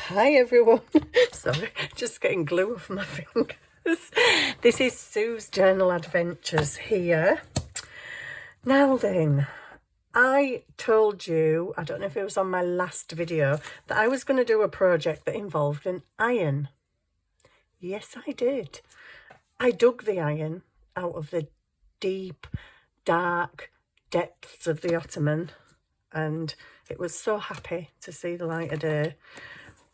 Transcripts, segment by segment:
Hi everyone. Sorry, just getting glue off my fingers. This is Sue's Journal Adventures here. Now then, I told you, I don't know if it was on my last video, that I was going to do a project that involved an iron. Yes, I did. I dug the iron out of the deep, dark depths of the ottoman, and it was so happy to see the light of day.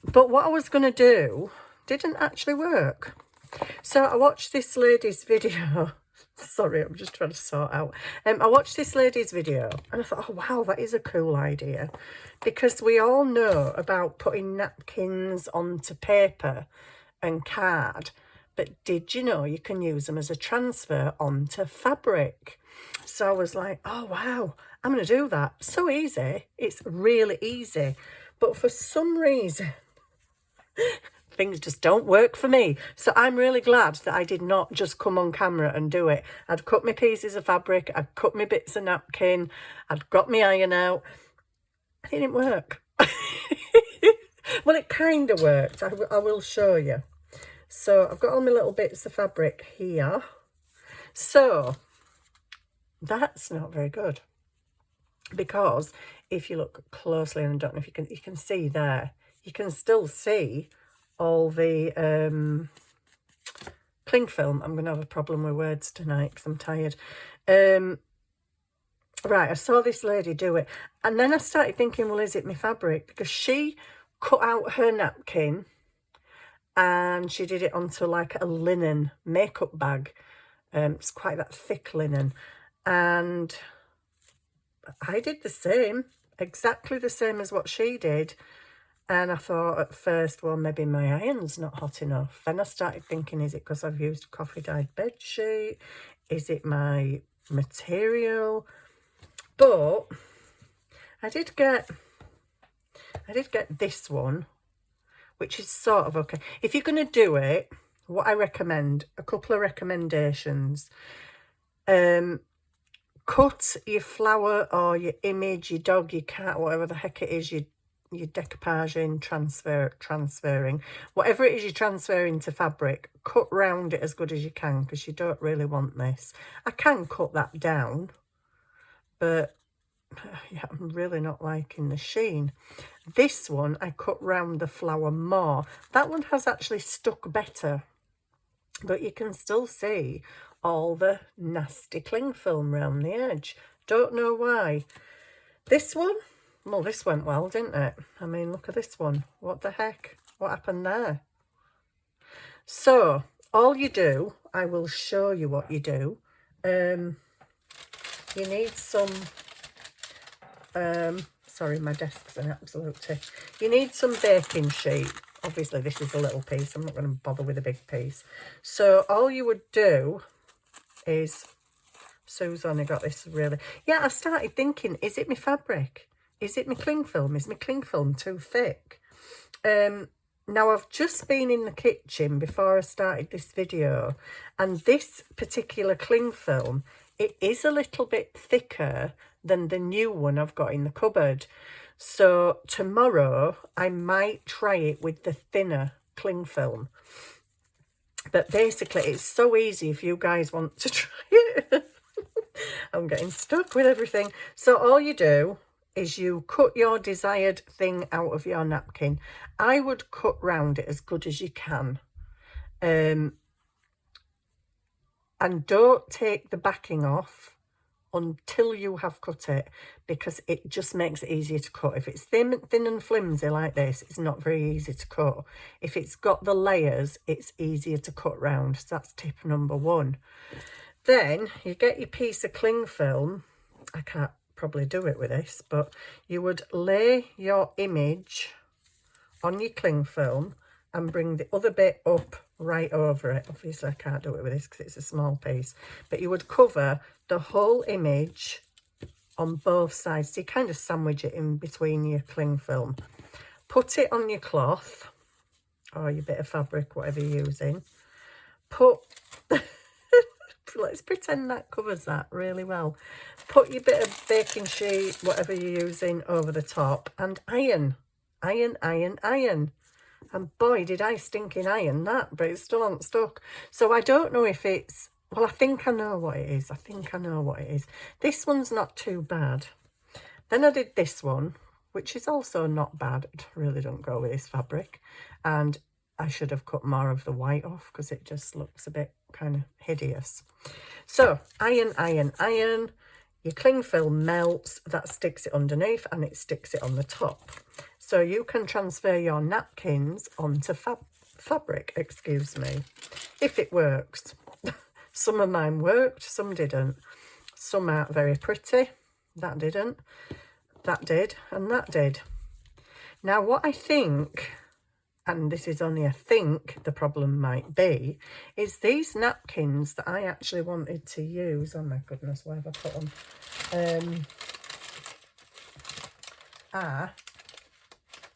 But what I was going to do didn't actually work. So I watched this lady's video. Sorry, I'm just trying to sort out. I watched this lady's video and I thought, oh, wow, that is a cool idea. Because we all know about putting napkins onto paper and card. But did you know you can use them as a transfer onto fabric? So I was like, oh, wow, I'm going to do that. So easy. It's really easy. But for some reason, things just don't work for me. So I'm really glad that I did not just come on camera and do it. I'd cut my pieces of fabric, I'd cut my bits of napkin, I'd got my iron out. It didn't work. Well, it kind of worked. I will show you. So I've got all my little bits of fabric here. So that's not very good, because if you look closely, and I don't know if you can see there, you can still see all the cling film. I'm going to have a problem with words tonight because I'm tired. Right, I saw this lady do it, and then I started thinking, well, is it my fabric? Because she cut out her napkin and she did it onto like a linen makeup bag. It's quite that thick linen, and I did the same, exactly the same as what she did. And I thought at first, well, maybe my iron's not hot enough. Then I started thinking, is it because I've used coffee dyed bed sheet? Is it my material? But I did get this one, which is sort of okay. If you're going to do it, what I recommend, a couple of recommendations. Cut your flower or your image, your dog, your cat, whatever the heck it is, your decoupaging, transferring, whatever it is you're transferring to fabric, cut round it as good as you can, because you don't really want this. I can cut that down, but yeah, I'm really not liking the sheen. This one, I cut round the flower more. That one has actually stuck better, but you can still see all the nasty cling film around the edge. Don't know why. This one, well, this went well, didn't it? I mean, look at this one. What the heck? What happened there? So, all you do, I will show you what you do. You need some, sorry, my desk's an absolute tiff. You need some baking sheet. Obviously, this is a little piece. I'm not going to bother with a big piece. So, all you would do is, Sue's only got this really. Yeah, I started thinking, is it my fabric? Is it my cling film? Is my cling film too thick? Now, I've just been in the kitchen before I started this video, and this particular cling film, it is a little bit thicker than the new one I've got in the cupboard. So tomorrow, I might try it with the thinner cling film. But basically, it's so easy if you guys want to try it. I'm getting stuck with everything. So all you do is you cut your desired thing out of your napkin. I would cut round it as good as you can. And don't take the backing off until you have cut it, because it just makes it easier to cut. If it's thin and flimsy like this, it's not very easy to cut. If it's got the layers, it's easier to cut round. So that's tip number one. Then you get your piece of cling film. I can't probably do it with this, but you would lay your image on your cling film and bring the other bit up right over it. Obviously, I can't do it with this because it's a small piece, but you would cover the whole image on both sides. So you kind of sandwich it in between your cling film. Put it on your cloth or your bit of fabric, whatever you're using. Let's pretend that covers that really well. Put your bit of baking sheet, whatever you're using, over the top, and iron. And boy, did I stinking iron that, but it's still not stuck. So I don't know if it's, well, I think I know what it is. I think I know what it is. This one's not too bad. Then I did this one, which is also not bad. It really don't go with this fabric. And I should have cut more of the white off because it just looks a bit kind of hideous. So iron, iron, iron. Your cling film melts, that sticks it underneath and it sticks it on the top. So you can transfer your napkins onto fabric, excuse me, if it works. Some of mine worked, some didn't. Some aren't very pretty. That didn't. That did, and that did. Now what I think, and this is only a think, the problem might be, is these napkins that I actually wanted to use. Oh my goodness, where have I put them?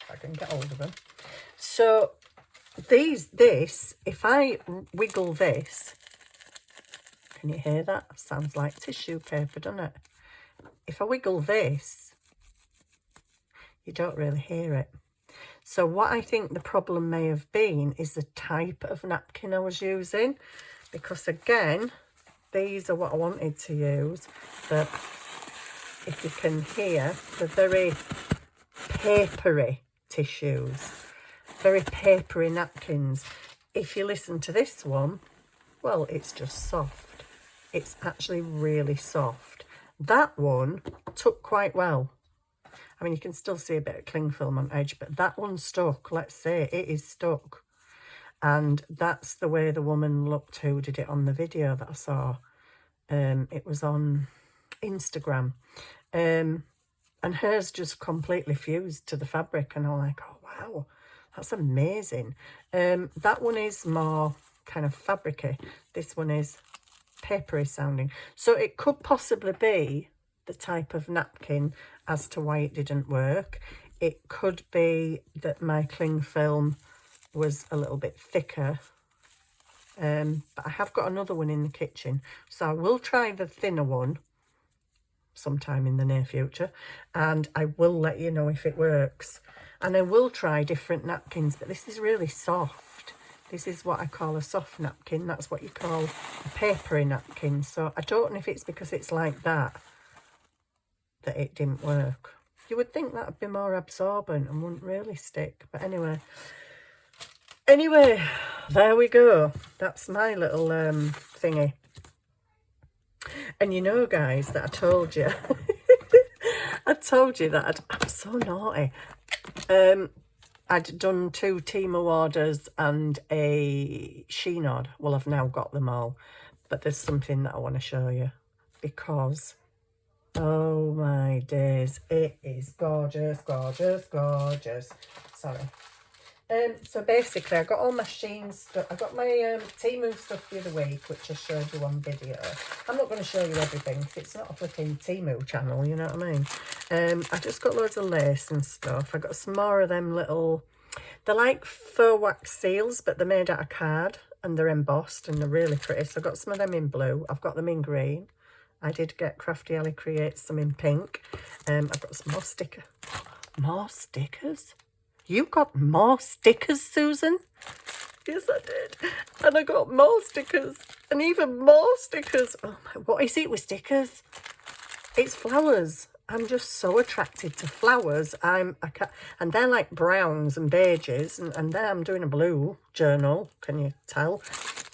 If I can get hold of them. So if I wiggle this, can you hear that? Sounds like tissue paper, doesn't it? If I wiggle this, you don't really hear it. So what I think the problem may have been is the type of napkin I was using, because again, these are what I wanted to use, but if you can hear, they're very papery tissues, very papery napkins. If you listen to this one, well, it's just soft. It's actually really soft. That one took quite well. I mean, you can still see a bit of cling film on edge, but that one stuck. Let's say it is stuck. And that's the way the woman looked who did it on the video that I saw. It was on Instagram. And hers just completely fused to the fabric. And I'm like, oh, wow, that's amazing. That one is more kind of fabricy. This one is papery sounding. So it could possibly be the type of napkin as to why it didn't work. It could be that my cling film was a little bit thicker. But I have got another one in the kitchen. So I will try the thinner one sometime in the near future. And I will let you know if it works. And I will try different napkins. But this is really soft. This is what I call a soft napkin. That's what you call a papery napkin. So I don't know if it's because it's like that it didn't work. You would think that would be more absorbent and wouldn't really stick. But anyway, there we go. That's my little thingy. And you know, guys, that I told you, I told you that I'm so naughty. I'd done 2 Temu orders and a Shein order. Well, I've now got them all. But there's something that I want to show you because, oh my days, it is gorgeous, gorgeous, gorgeous. Sorry. So basically, I got all my Shein stuff. I got my Temu stuff the other week, which I showed you on video. I'm not going to show you everything because it's not a flipping Temu channel, you know what I mean? I just got loads of lace and stuff. I got some more of them little, they're like faux wax seals, but they're made out of card and they're embossed and they're really pretty. So I got some of them in blue. I've got them in green. I did get Crafty Ali Creates some in pink. I've got some more stickers. More stickers? You got more stickers, Susan? Yes, I did. And I got more stickers. And even more stickers. Oh my, what is it with stickers? It's flowers. I'm just so attracted to flowers. And they're like browns and beiges. And there I'm doing a blue journal. Can you tell?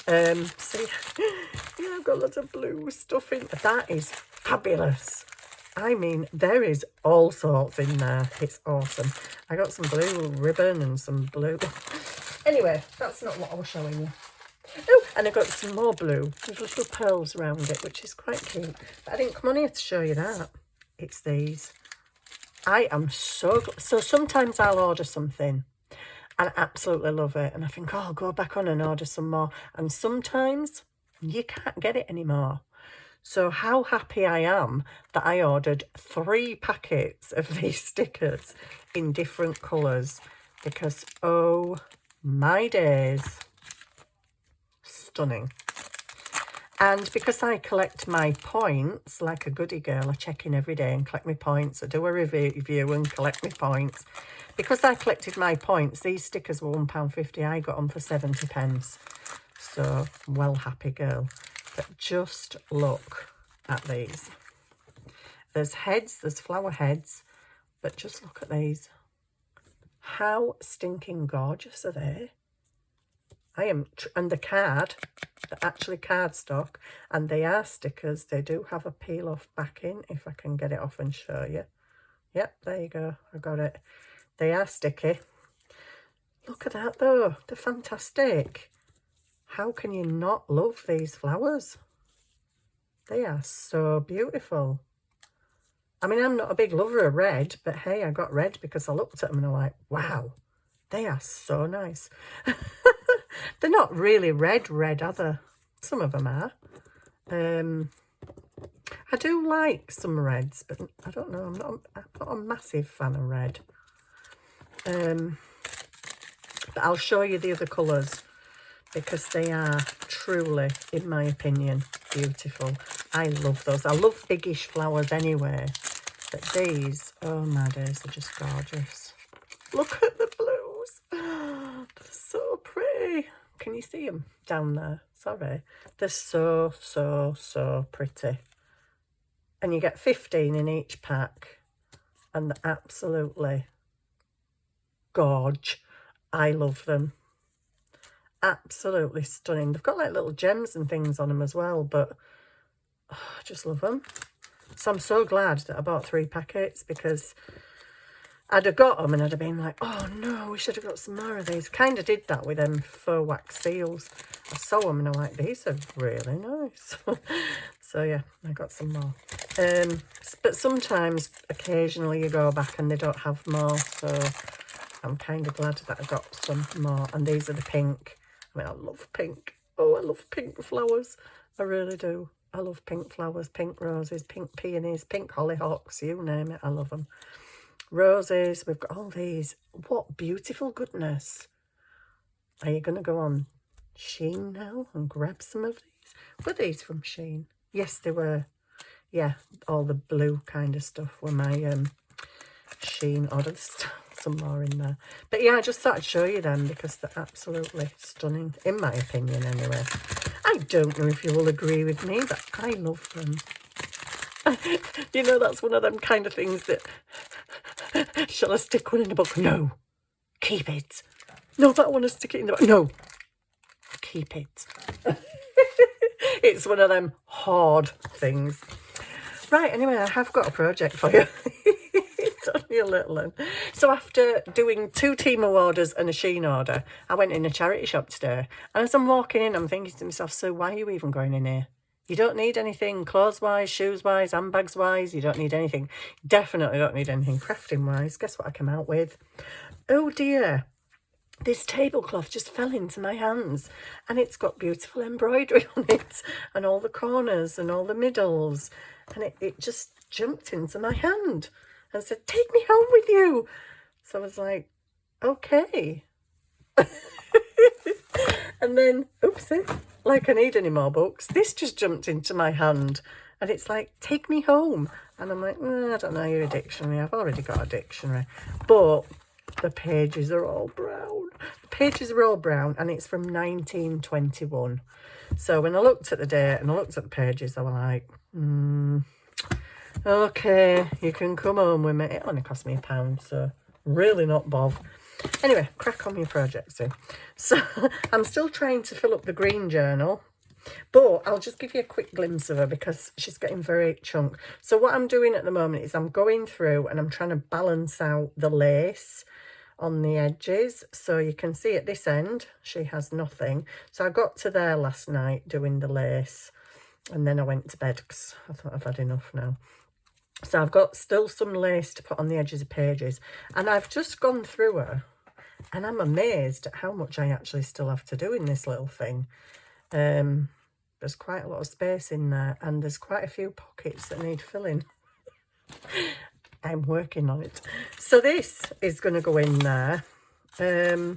See, yeah, I've got lots of blue stuff in. That is fabulous. I mean, there is all sorts in there. It's awesome. I got some blue ribbon and some blue. Anyway, that's not what I was showing you. Oh, and I got some more blue with little pearls around it, which is quite cute. But I didn't come on here to show you that. It's these. I am so sometimes I'll order something and I absolutely love it. And I think, oh, I'll go back on and order some more. And sometimes you can't get it anymore. So how happy I am that I ordered 3 packets of these stickers in different colours because, oh my days, stunning. And because I collect my points like a goody girl, I check in every day and collect my points. I do a review and collect my points. Because I collected my points, these stickers were £1.50. I got them for 70 pence. So, well happy girl. But just look at these. There's heads, there's flower heads, but just look at these. How stinking gorgeous are they? And the card, they're actually cardstock, and they are stickers. They do have a peel off backing, if I can get it off and show you. Yep, there you go, I got it. They are sticky. Look at that though, they're fantastic. How can you not love these flowers? They are so beautiful. I mean, I'm not a big lover of red, but hey, I got red because I looked at them and I'm like, wow, they are so nice. They're not really red, are they? Some of them are. I do like some reds, but I don't know, I'm not a massive fan of red. But I'll show you the other colours because they are truly, in my opinion, beautiful. I love those. I love biggish flowers anyway. But these, oh my days, they're just gorgeous. Look at the blues. They're so pretty. Can you see them down there? Sorry. They're so, so, so pretty. And you get 15 in each pack. And they're absolutely gorge. I love them. Absolutely stunning. They've got like little gems and things on them as well, but oh, I just love them. So I'm so glad that I bought 3 packets because I'd have got them and I'd have been like, oh no, we should have got some more of these. Kind of did that with them faux wax seals. I saw them and I'm like, these are really nice. So yeah, I got some more. But sometimes, occasionally you go back and they don't have more. So I'm kind of glad that I got some more. And these are the pink. I mean, I love pink. Oh, I love pink flowers. I really do. I love pink flowers, pink roses, pink peonies, pink hollyhocks, you name it. I love them. Roses, we've got all these. What beautiful goodness. Are you going to go on Shein now and grab some of these? Were these from Shein? Yes, they were. Yeah, all the blue kind of stuff were my Shein order. There's some more in there. But yeah, I just thought I'd show you them because they're absolutely stunning, in my opinion anyway. I don't know if you will agree with me, but I love them. You know, that's one of them kind of things that, shall I stick one in the book? No, keep it. No, but I want to stick it in the book. No, keep it. It's one of them hard things. Right, anyway, I have got a project for you. It's only a little one. So after doing 2 Temu orders and a Shein order, I went in a charity shop today. And as I'm walking in, I'm thinking to myself, so why are you even going in here? You don't need anything clothes-wise, shoes-wise, handbags-wise. You don't need anything. Definitely don't need anything crafting-wise. Guess what I came out with? Oh dear. This tablecloth just fell into my hands and it's got beautiful embroidery on it and all the corners and all the middles, and it just jumped into my hand and said, take me home with you. So I was like, okay. And then, oopsie, like I need any more books, this just jumped into my hand and it's like, take me home. And I'm like, I don't know your dictionary. I've already got a dictionary. But the pages are all brown. The pages are all brown and it's from 1921. So when I looked at the date and I looked at the pages, I was like, okay, you can come home with me. It only cost me £1, so really not bothered. Anyway, crack on your project, Sue. So I'm still trying to fill up the green journal, but I'll just give you a quick glimpse of her because she's getting very chunk. So what I'm doing at the moment is I'm going through and I'm trying to balance out the lace on the edges. So you can see at this end, she has nothing. So I got to there last night doing the lace and then I went to bed because I thought I've had enough now. So I've got still some lace to put on the edges of pages and I've just gone through her and I'm amazed at how much I actually still have to do in this little thing. There's quite a lot of space in there and there's quite a few pockets that need filling. I'm working on it. So this is going to go in there. Now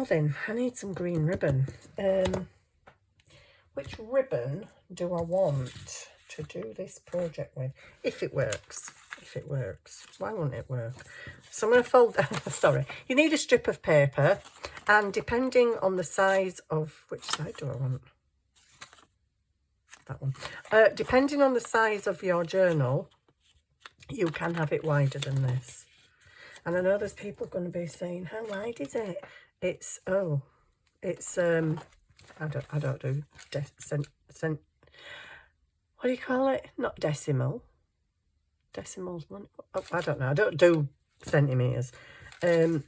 then, I need some green ribbon. which ribbon do I want to do this project with? If it works. If it works. Why won't it work? So I'm going to fold, sorry. You need a strip of paper, and depending on the size of, which side do I want? That one. Depending on the size of your journal, you can have it wider than this. And I know there's people going to be saying, how wide is it? It's, oh, it's, I don't do, what do you call it? Not decimal. Decimals, oh, I don't know. I don't do centimetres. Oh,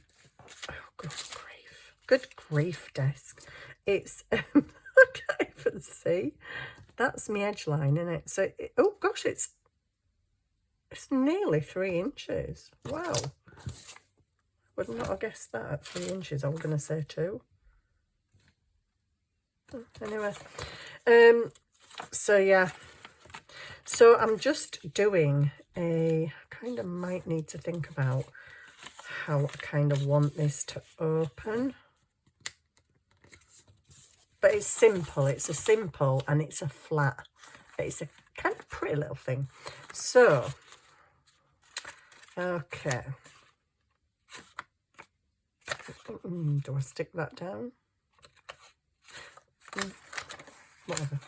good grief. Good grief, desk. It's, I can't even see. That's my edge line, isn't it? So, oh gosh, it's nearly 3 inches. Wow. Would not have guessed that at 3 inches. I was going to say 2. Anyway, so yeah. So I'm just doing I kind of might need to think about how I kind of want this to open. But it's simple. It's a simple and it's a flat. It's a kind of pretty little thing. So, okay. Do I stick that down? Whatever.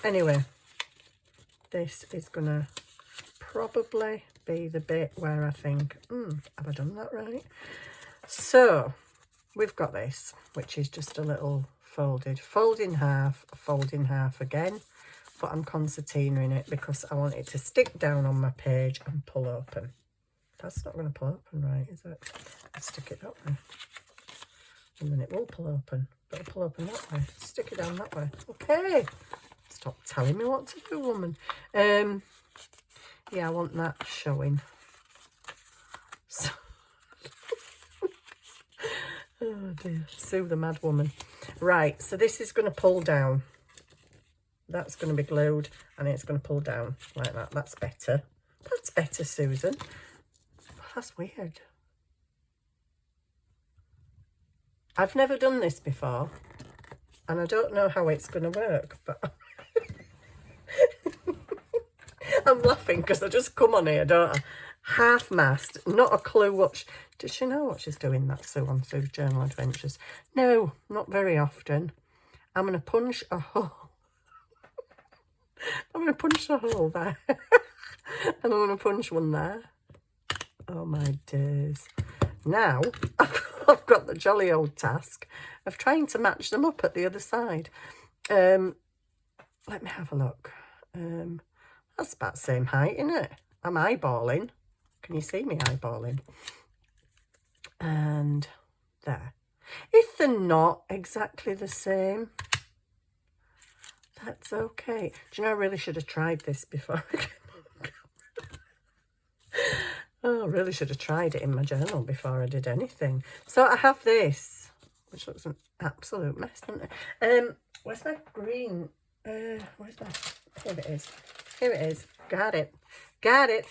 Anyway, this is going to probably be the bit where I think, have I done that right? So, we've got this, which is just a little fold in half again, but I'm concertinaing it because I want it to stick down on my page and pull open. That's not going to pull open right, is it? I'll stick it that way, and then it will pull open, but it'll pull open that way. Stick it down that way. Okay, stop telling me what to do, woman. Yeah, I want that showing. So oh dear, Sue the mad woman. Right, so this is going to pull down. That's going to be glued, and it's going to pull down like that. That's better. That's better, Susan. That's weird. I've never done this before, and I don't know how it's going to work, but I'm laughing because I just come on here, don't I? Half-mast, not a clue what... Does she know what she's doing, that Sue, on Sue's Journal Adventures? No, not very often. I'm going to punch a hole. I'm going to punch a hole there. And I'm going to punch one there. Oh, my days. Now, I've got the jolly old task of trying to match them up at the other side. Let me have a look. That's about the same height, isn't it? I'm eyeballing. Can you see me eyeballing? And there. If they're not exactly the same, that's okay. Do you know, I really should have tried this before. Oh, I really should have tried it in my journal before I did anything. So I have this, which looks an absolute mess, doesn't it? Where's my green? Where's my... Here it is. Here it is. Got it. Got it.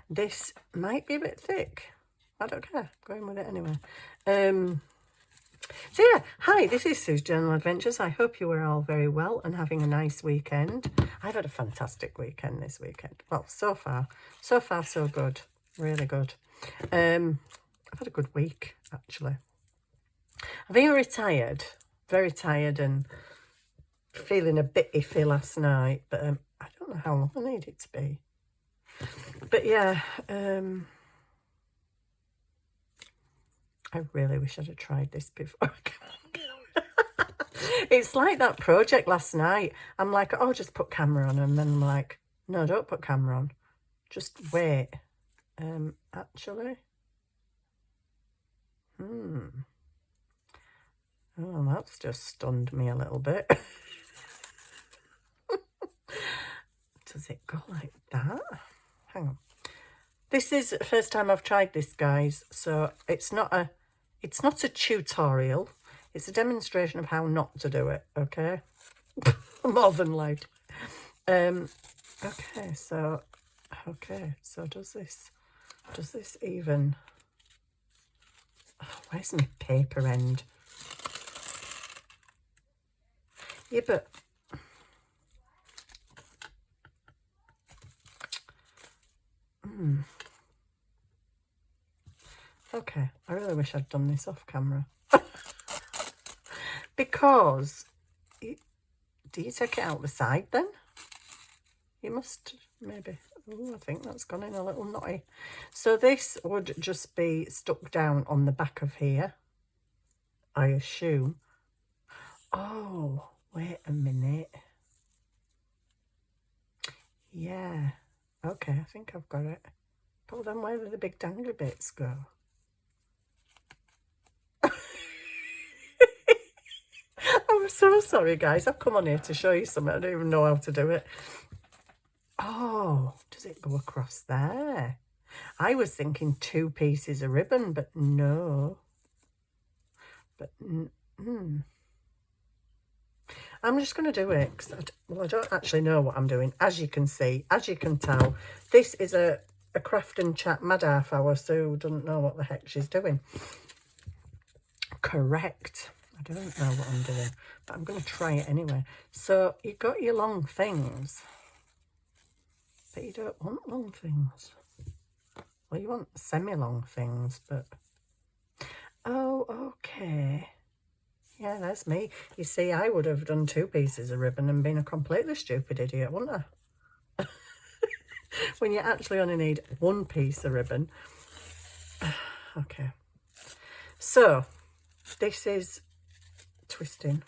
This might be a bit thick. I don't care. Going with it anyway. So yeah, hi, this is Sue's Journal Adventures. I hope you are all very well and having a nice weekend. I've had a fantastic weekend this weekend. Well, so far so good. Really good. I've had a good week, actually. I've been retired, very tired and feeling a bit iffy last night, but I don't know how long I need it to be. But yeah, I really wish I'd have tried this before. It's like that project last night. I'm like, oh, just put camera on, and then I'm like, no, don't put camera on. Just wait. Actually. Oh, that's just stunned me a little bit. Does it go like that? Hang on. This is the first time I've tried this, guys, so it's not a tutorial. It's a demonstration of how not to do it, okay? More than like. Okay, so does this even... Oh, where's my paper end? Yeah, but Okay, I really wish I'd done this off camera. Because, do you take it out the side then? You must, maybe. Oh, I think that's gone in a little knotty. So this would just be stuck down on the back of here, I assume. Oh, wait a minute. Yeah. Okay, I think I've got it. But then where do the big dangly bits go? I'm so sorry, guys. I've come on here to show you something. I don't even know how to do it. Oh, does it go across there? I was thinking 2 pieces of ribbon, but no. But, I'm just going to do it because I don't actually know what I'm doing. As you can see, as you can tell, this is a craft and chat mad half hour. Sue doesn't know what the heck she's doing. Correct. I don't know what I'm doing, but I'm going to try it anyway. So you've got your long things, but you don't want long things. Well, you want semi-long things, but... Oh, okay. Yeah, that's me. You see, I would have done 2 pieces of ribbon and been a completely stupid idiot, wouldn't I? When you actually only need 1 piece of ribbon. Okay. So, this is twisting.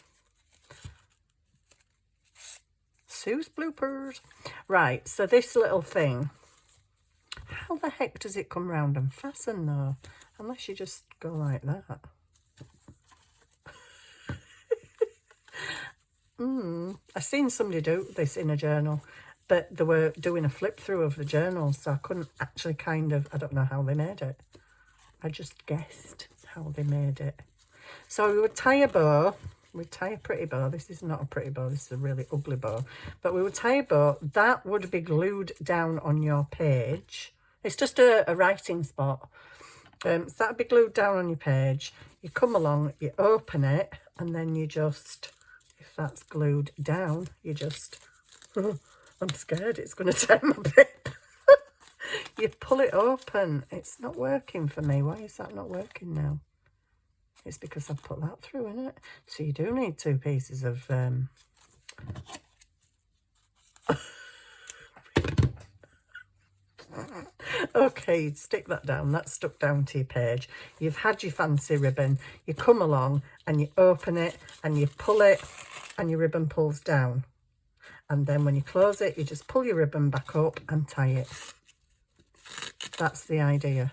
Sue's bloopers. Right, so this little thing, how the heck does it come round and fasten though? Unless you just go like that. I've seen somebody do this in a journal, but they were doing a flip through of the journal, so I couldn't actually I don't know how they made it. I just guessed how they made it. So we would tie a bow. We'd tie a pretty bow. This is not a pretty bow. This is a really ugly bow. But we would tie a bow. That would be glued down on your page. It's just a writing spot. So that would be glued down on your page. You come along, you open it, and then you just, if that's glued down, you just, I'm scared it's going to tear my bit. You pull it open. It's not working for me. Why is that not working now? It's because I've put that through, isn't it? So you do need 2 pieces of... Okay, you'd stick that down. That's stuck down to your page. You've had your fancy ribbon. You come along and you open it and you pull it and your ribbon pulls down. And then when you close it, you just pull your ribbon back up and tie it. That's the idea.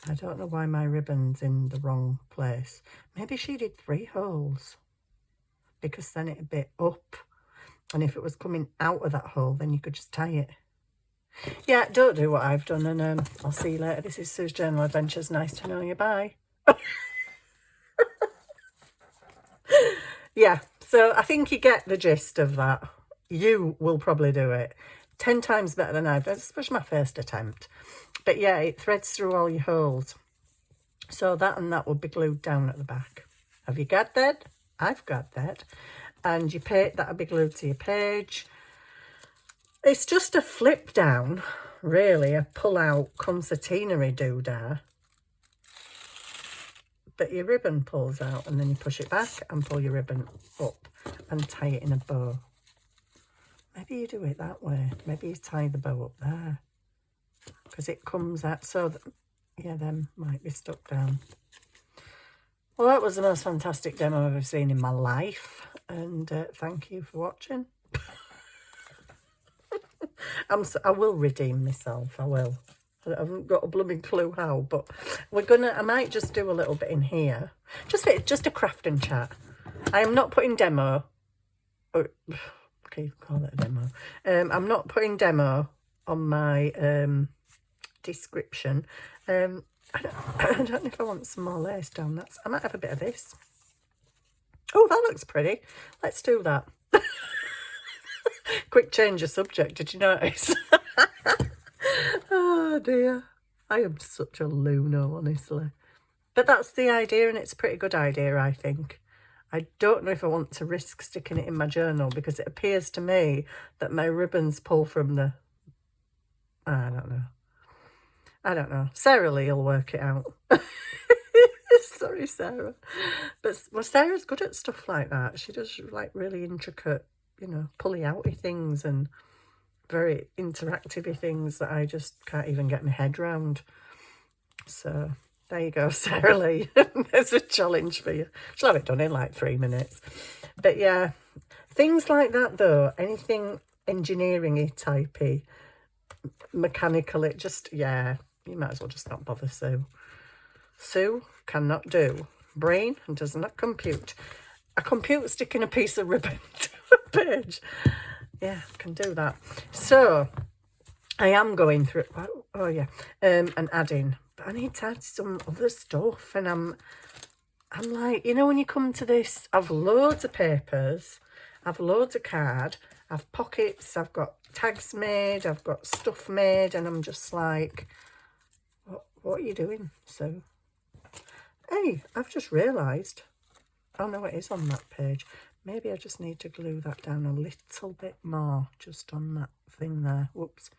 I don't know why my ribbon's in the wrong place. Maybe she did 3 holes, because then it'd be up. And if it was coming out of that hole, then you could just tie it. Yeah, don't do what I've done, and I'll see you later. This is Sue's Journal Adventures. Nice to know you. Bye. Yeah, so I think you get the gist of that. You will probably do it 10 times better than I've done, especially my first attempt. But yeah, it threads through all your holes. So that and that will be glued down at the back. Have you got that? I've got that. And your page, that'll be glued to your page. It's just a flip down, really, a pull out concertinery doodah. But your ribbon pulls out and then you push it back and pull your ribbon up and tie it in a bow. Maybe you do it that way. Maybe you tie the bow up there, because it comes out so that, yeah, them might be stuck down. Well, that was the most fantastic demo I've ever seen in my life, and thank you for watching. I will redeem myself, I will. I haven't got a blooming clue how, but I might just do a little bit in here. Just a craft and chat. I am not putting demo, okay, you can call it a demo. I'm not putting demo on my description. I don't know if I want some more lace down. I might have a bit of this. Oh, that looks pretty. Let's do that. Quick change of subject, did you notice? Oh dear. I am such a luno, honestly. But that's the idea, and it's a pretty good idea, I think. I don't know if I want to risk sticking it in my journal, because it appears to me that my ribbons pull from the I don't know. I don't know. Sarah Lee will work it out. Sorry, Sarah. But well, Sarah's good at stuff like that. She does like really intricate, you know, pulley outy things and very interactive things that I just can't even get my head round. So there you go, Sarah Lee. There's a challenge for you. She'll have it done in like 3 minutes. But yeah, things like that though, anything engineering-y, typey, mechanical, it just, yeah, you might as well just not bother Sue. Sue cannot do. Brain does not compute. A computer sticking a piece of ribbon to a page. Yeah, can do that. So I am going through, oh yeah, and adding, but I need to add some other stuff. And I'm like, you know, when you come to this, I've loads of papers, I've loads of card, I've pockets, I've got tags made, I've got stuff made, and I'm just like, what are you doing? So, hey, I've just realised, oh no, it is on that page. Maybe I just need to glue that down a little bit more, just on that thing there. Whoops,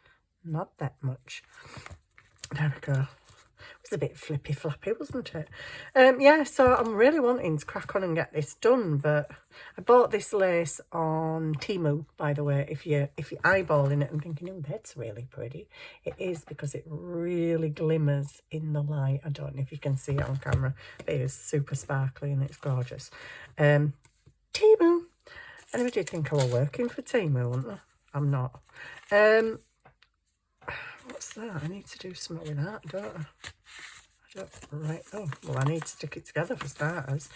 not that much. There we go. It was a bit flippy floppy, wasn't it? Yeah, so I'm really wanting to crack on and get this done, but I bought this lace on Temu, by the way. If you're eyeballing it and thinking, oh, that's really pretty, it is, because it really glimmers in the light. I don't know if you can see it on camera, but it is super sparkly and it's gorgeous. Temu. Anybody did think I was working for Temu, wasn't I? I'm not. What's that? I need to do something with that, don't I? Right, oh, well, I need to stick it together for starters,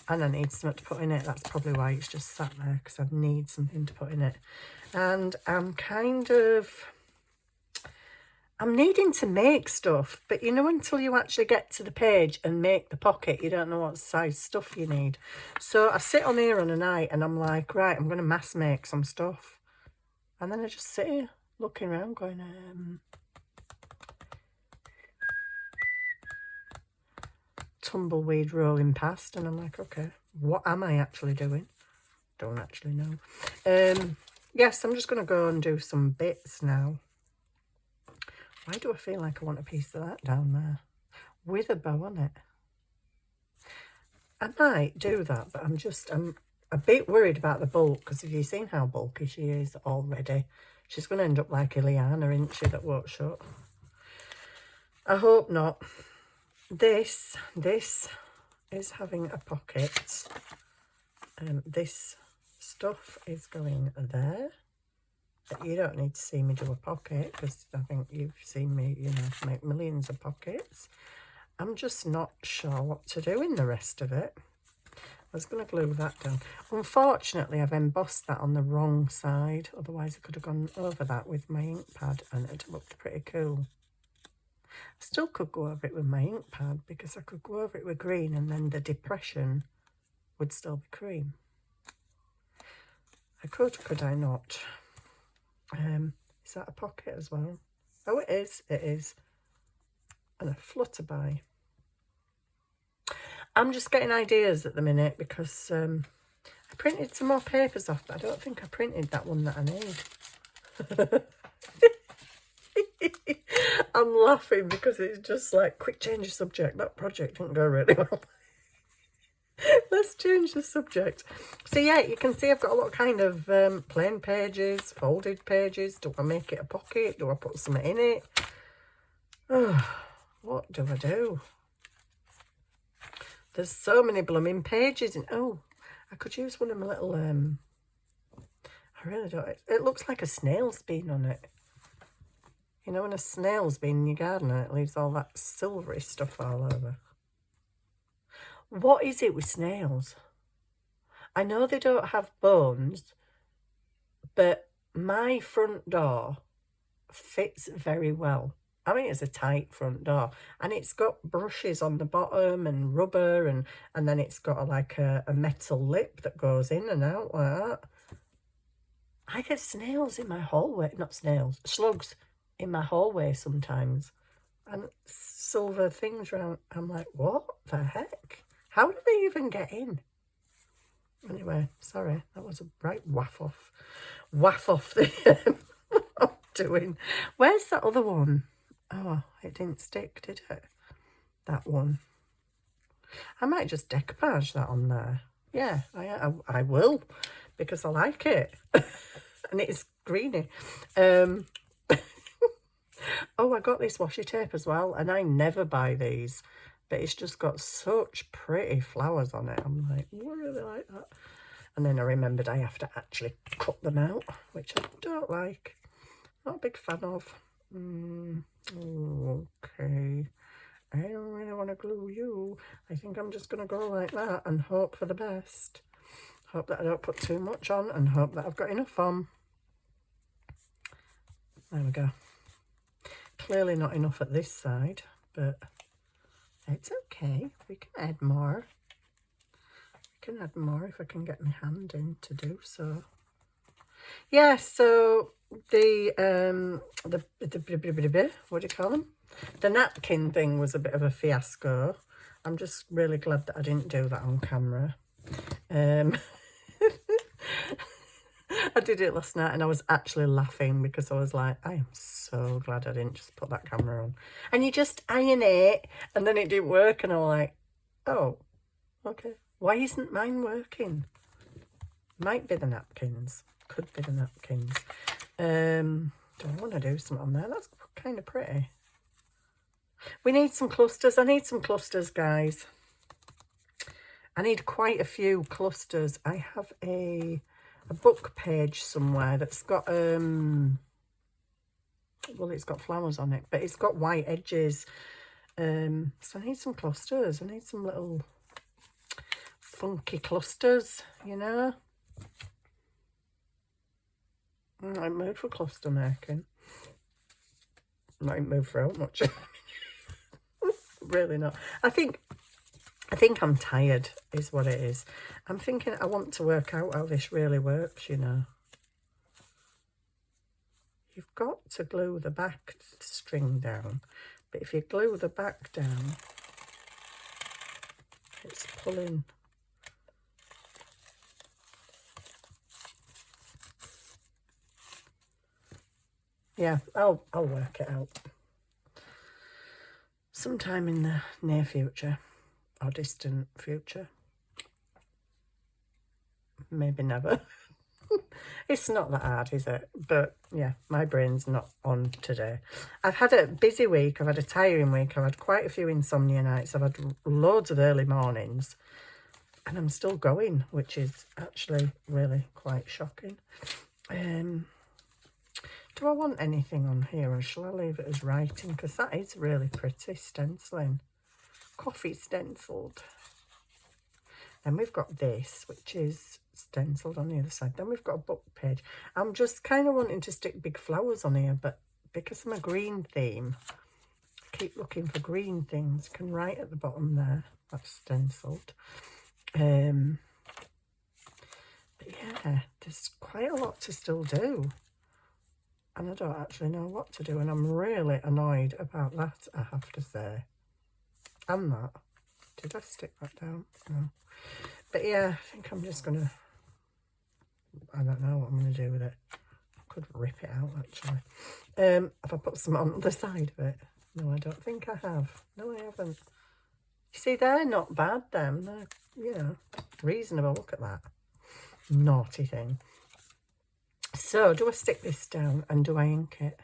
and I need something to put in it. That's probably why it's just sat there, because I need something to put in it. And I'm needing to make stuff, but you know, until you actually get to the page and make the pocket, you don't know what size stuff you need. So I sit on here on a night and I'm like, right, I'm going to mass make some stuff. And then I just sit here looking around going, tumbleweed rolling past, and I'm like, okay, what am I actually doing? Don't actually know. Yes, I'm just going to go and do some bits now. Why do I feel like I want a piece of that down there with a bow on it? I might do that, but I'm a bit worried about the bulk, because have you seen how bulky she is already? She's going to end up like Ileana, isn't she, that won't shut? I hope not. This is having a pocket. This stuff is going there. But you don't need to see me do a pocket, because I think you've seen me, you know, make millions of pockets. I'm just not sure what to do in the rest of it. I was going to glue that down. Unfortunately, I've embossed that on the wrong side. Otherwise, I could have gone over that with my ink pad and it looked pretty cool. I still could go over it with my ink pad, because I could go over it with green and then the depression would still be cream. I could I not? Is that a pocket as well? Oh, it is. It is. And a flutterby. I'm just getting ideas at the minute, because I printed some more papers off, but I don't think I printed that one that I need. I'm laughing because it's just like, quick change of subject. That project didn't go really well. Let's change the subject. So yeah, you can see I've got a lot of kind of plain pages, folded pages. Do I make it a pocket? Do I put something in it? Oh, what do I do? There's so many blooming pages. And oh, I could use one of my little, I really don't. It looks like a snail's been on it. You know, when a snail's been in your garden and it leaves all that silvery stuff all over. What is it with snails? I know they don't have bones, but my front door fits very well. I mean, it's a tight front door, and it's got brushes on the bottom and rubber, and then it's got like a metal lip that goes in and out like that. I get snails in my hallway, not snails, slugs in my hallway sometimes, and silver things around. I'm like, what the heck? How did they even get in? Anyway, sorry, that was a right waff off the doing. Where's that other one? Oh, it didn't stick, did it? That one. I might just decoupage that on there. Yeah, I will, because I like it. And it's greeny. Oh, I got this washi tape as well, and I never buy these, but it's just got such pretty flowers on it. I'm like, I really like that. And then I remembered I have to actually cut them out, which I don't like. Not a big fan of. Okay. I don't really want to glue you. I think I'm just going to go like that and hope for the best. Hope that I don't put too much on and hope that I've got enough on. There we go. Clearly not enough at this side, but it's okay. We can add more. We can add more if I can get my hand in to do so. Yeah, so the what do you call them? The napkin thing was a bit of a fiasco. I'm just really glad that I didn't do that on camera. I did it last night and I was actually laughing because I was like, I am so glad I didn't just put that camera on. And you just iron it and then it didn't work and I was like, oh, okay. Why isn't mine working? Might be the napkins. Could be the napkins. Do I want to do something on there? That's kind of pretty. We need some clusters. I need some clusters, guys. I need quite a few clusters. I have a book page somewhere that's got well, it's got flowers on it, but it's got white edges. So I need some clusters. I need some little funky clusters, you know. I'm not in the mood for cluster making. I'm not in the mood for how much. Really not. I think I'm tired is what it is. I'm thinking I want to work out how this really works, you know. You've got to glue the back string down, but if you glue the back down, it's pulling. Yeah, I'll work it out. Sometime in the near future or distant future. Maybe never. It's not that hard, is it? But yeah, my brain's not on today. I've had a busy week. I've had a tiring week. I've had quite a few insomnia nights. I've had loads of early mornings. And I'm still going, which is actually really quite shocking. Do I want anything on here or shall I leave it as writing? Because that is really pretty stenciling. Coffee stenciled. And we've got this, which is stenciled on the other side. Then we've got a book page. I'm just kind of wanting to stick big flowers on here, but because I'm a green theme, I keep looking for green things. You can write at the bottom there. That's stenciled. But yeah, there's quite a lot to still do. And I don't actually know what to do. And I'm really annoyed about that, I have to say. And that. Did I stick that down? No. But yeah, I think I'm just going to... I don't know what I'm going to do with it. I could rip it out, actually. Have I put some on the side of it? No, I don't think I have. No, I haven't. You see, they're not bad, them. They're, you know, reasonable. Look at that. Naughty thing. So, do I stick this down and do I ink it?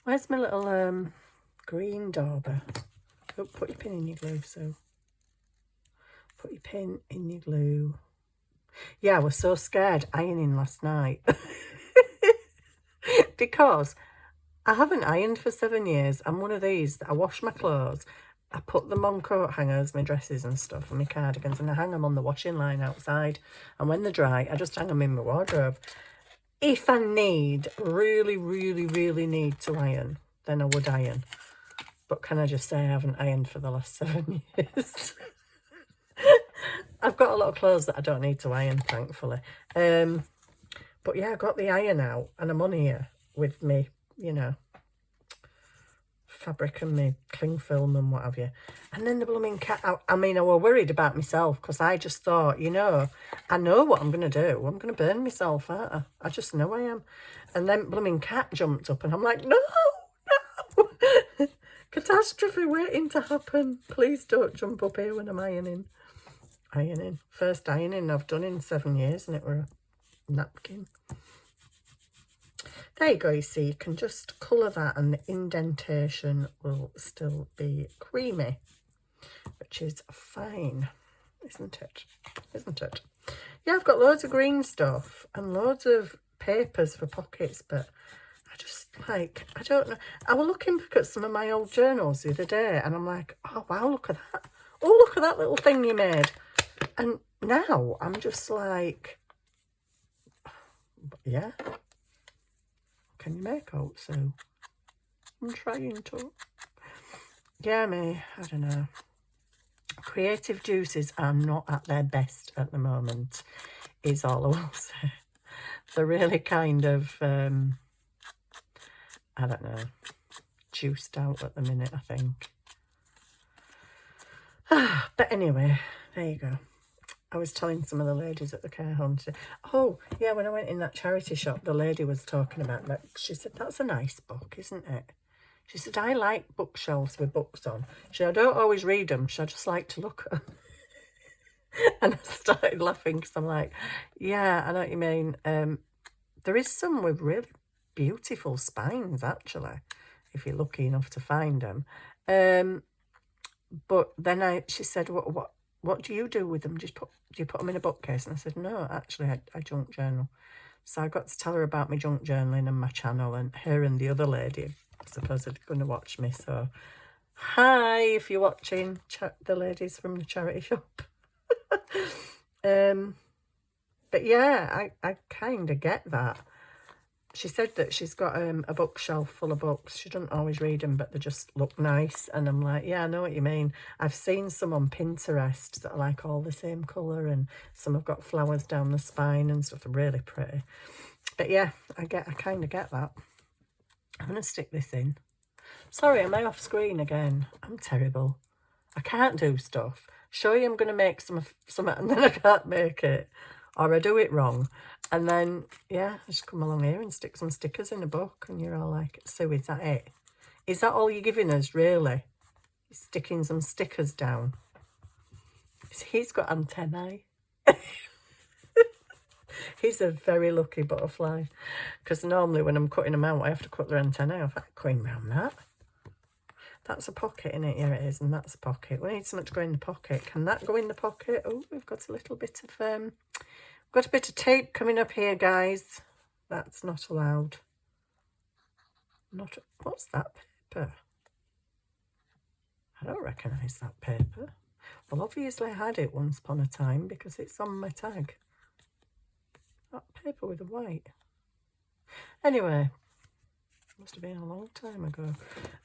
Where's my little green dauber? Oh, put your pin in your glue, so. Put your pin in your glue. Yeah, I was so scared ironing last night. Because I haven't ironed for 7 years. I'm one of these that I wash my clothes. I put them on coat hangers, my dresses and stuff, and my cardigans, and I hang them on the washing line outside. And when they're dry, I just hang them in my wardrobe. If I really need to iron, then I would iron. But can I just say I haven't ironed for the last 7 years? I've got a lot of clothes that I don't need to iron, thankfully. But yeah, I got the iron out and I'm on here with me, you know, fabric and my cling film and what have you. And then the blooming cat, I mean, I was worried about myself because I just thought, you know, I know what I'm going to do. I'm going to burn myself, aren't I? I just know I am. And then blooming cat jumped up and I'm like, no, no. Catastrophe waiting to happen. Please don't jump up here when I'm ironing. First ironing I've done in 7 years, and it were a napkin. There you go, you see, you can just colour that and the indentation will still be creamy, which is fine, isn't it? Isn't it? Yeah, I've got loads of green stuff and loads of papers for pockets, but I just like, I don't know. I was looking back at some of my old journals the other day and I'm like, oh wow, look at that. Oh, look at that little thing you made. And now I'm just like, yeah, can you make out? So I'm trying to. Yeah, me, I don't know. Creative juices are not at their best at the moment, is all I will say. They're really kind of, I don't know, juiced out at the minute, I think. But anyway, there you go. I was telling some of the ladies at the care home today. Oh, yeah, when I went in that charity shop, the lady was talking about that. She said, that's a nice book, isn't it? She said, I like bookshelves with books on. She said, I don't always read them. She said, I just like to look at them. And I started laughing because I'm like, yeah, I know what you mean. There is some with really beautiful spines, actually, if you're lucky enough to find them. But then she said, what do you do with them? Do you put them in a bookcase? And I said, no, actually, I junk journal. So I got to tell her about my junk journaling and my channel, and her and the other lady, I suppose, are going to watch me. So, hi, if you're watching, the ladies from the charity shop. But yeah, I kind of get that. She said that she's got a bookshelf full of books. She doesn't always read them, but they just look nice. And I'm like, yeah, I know what you mean. I've seen some on Pinterest that are like all the same colour, and some have got flowers down the spine and stuff. They're really pretty. But yeah, I kind of get that. I'm going to stick this in. Sorry, am I off screen again? I'm terrible. I can't do stuff. Show you I'm going to make something and then I can't make it. Or I do it wrong. And then, yeah, I just come along here and stick some stickers in a book. And you're all like, Sue, is that it? Is that all you're giving us, really? You're sticking some stickers down. He's got antennae. He's a very lucky butterfly. Because normally when I'm cutting them out, I have to cut their antennae off. I'm going around that. That's a pocket in it. Here it is. And that's a pocket. We need something to go in the pocket. Can that go in the pocket? Oh, we've got a little bit of... got a bit of tape coming up here, guys. That's not allowed. What's that paper? I don't recognise that paper. Well, obviously I had it once upon a time because it's on my tag. That paper with the white. Anyway, must have been a long time ago.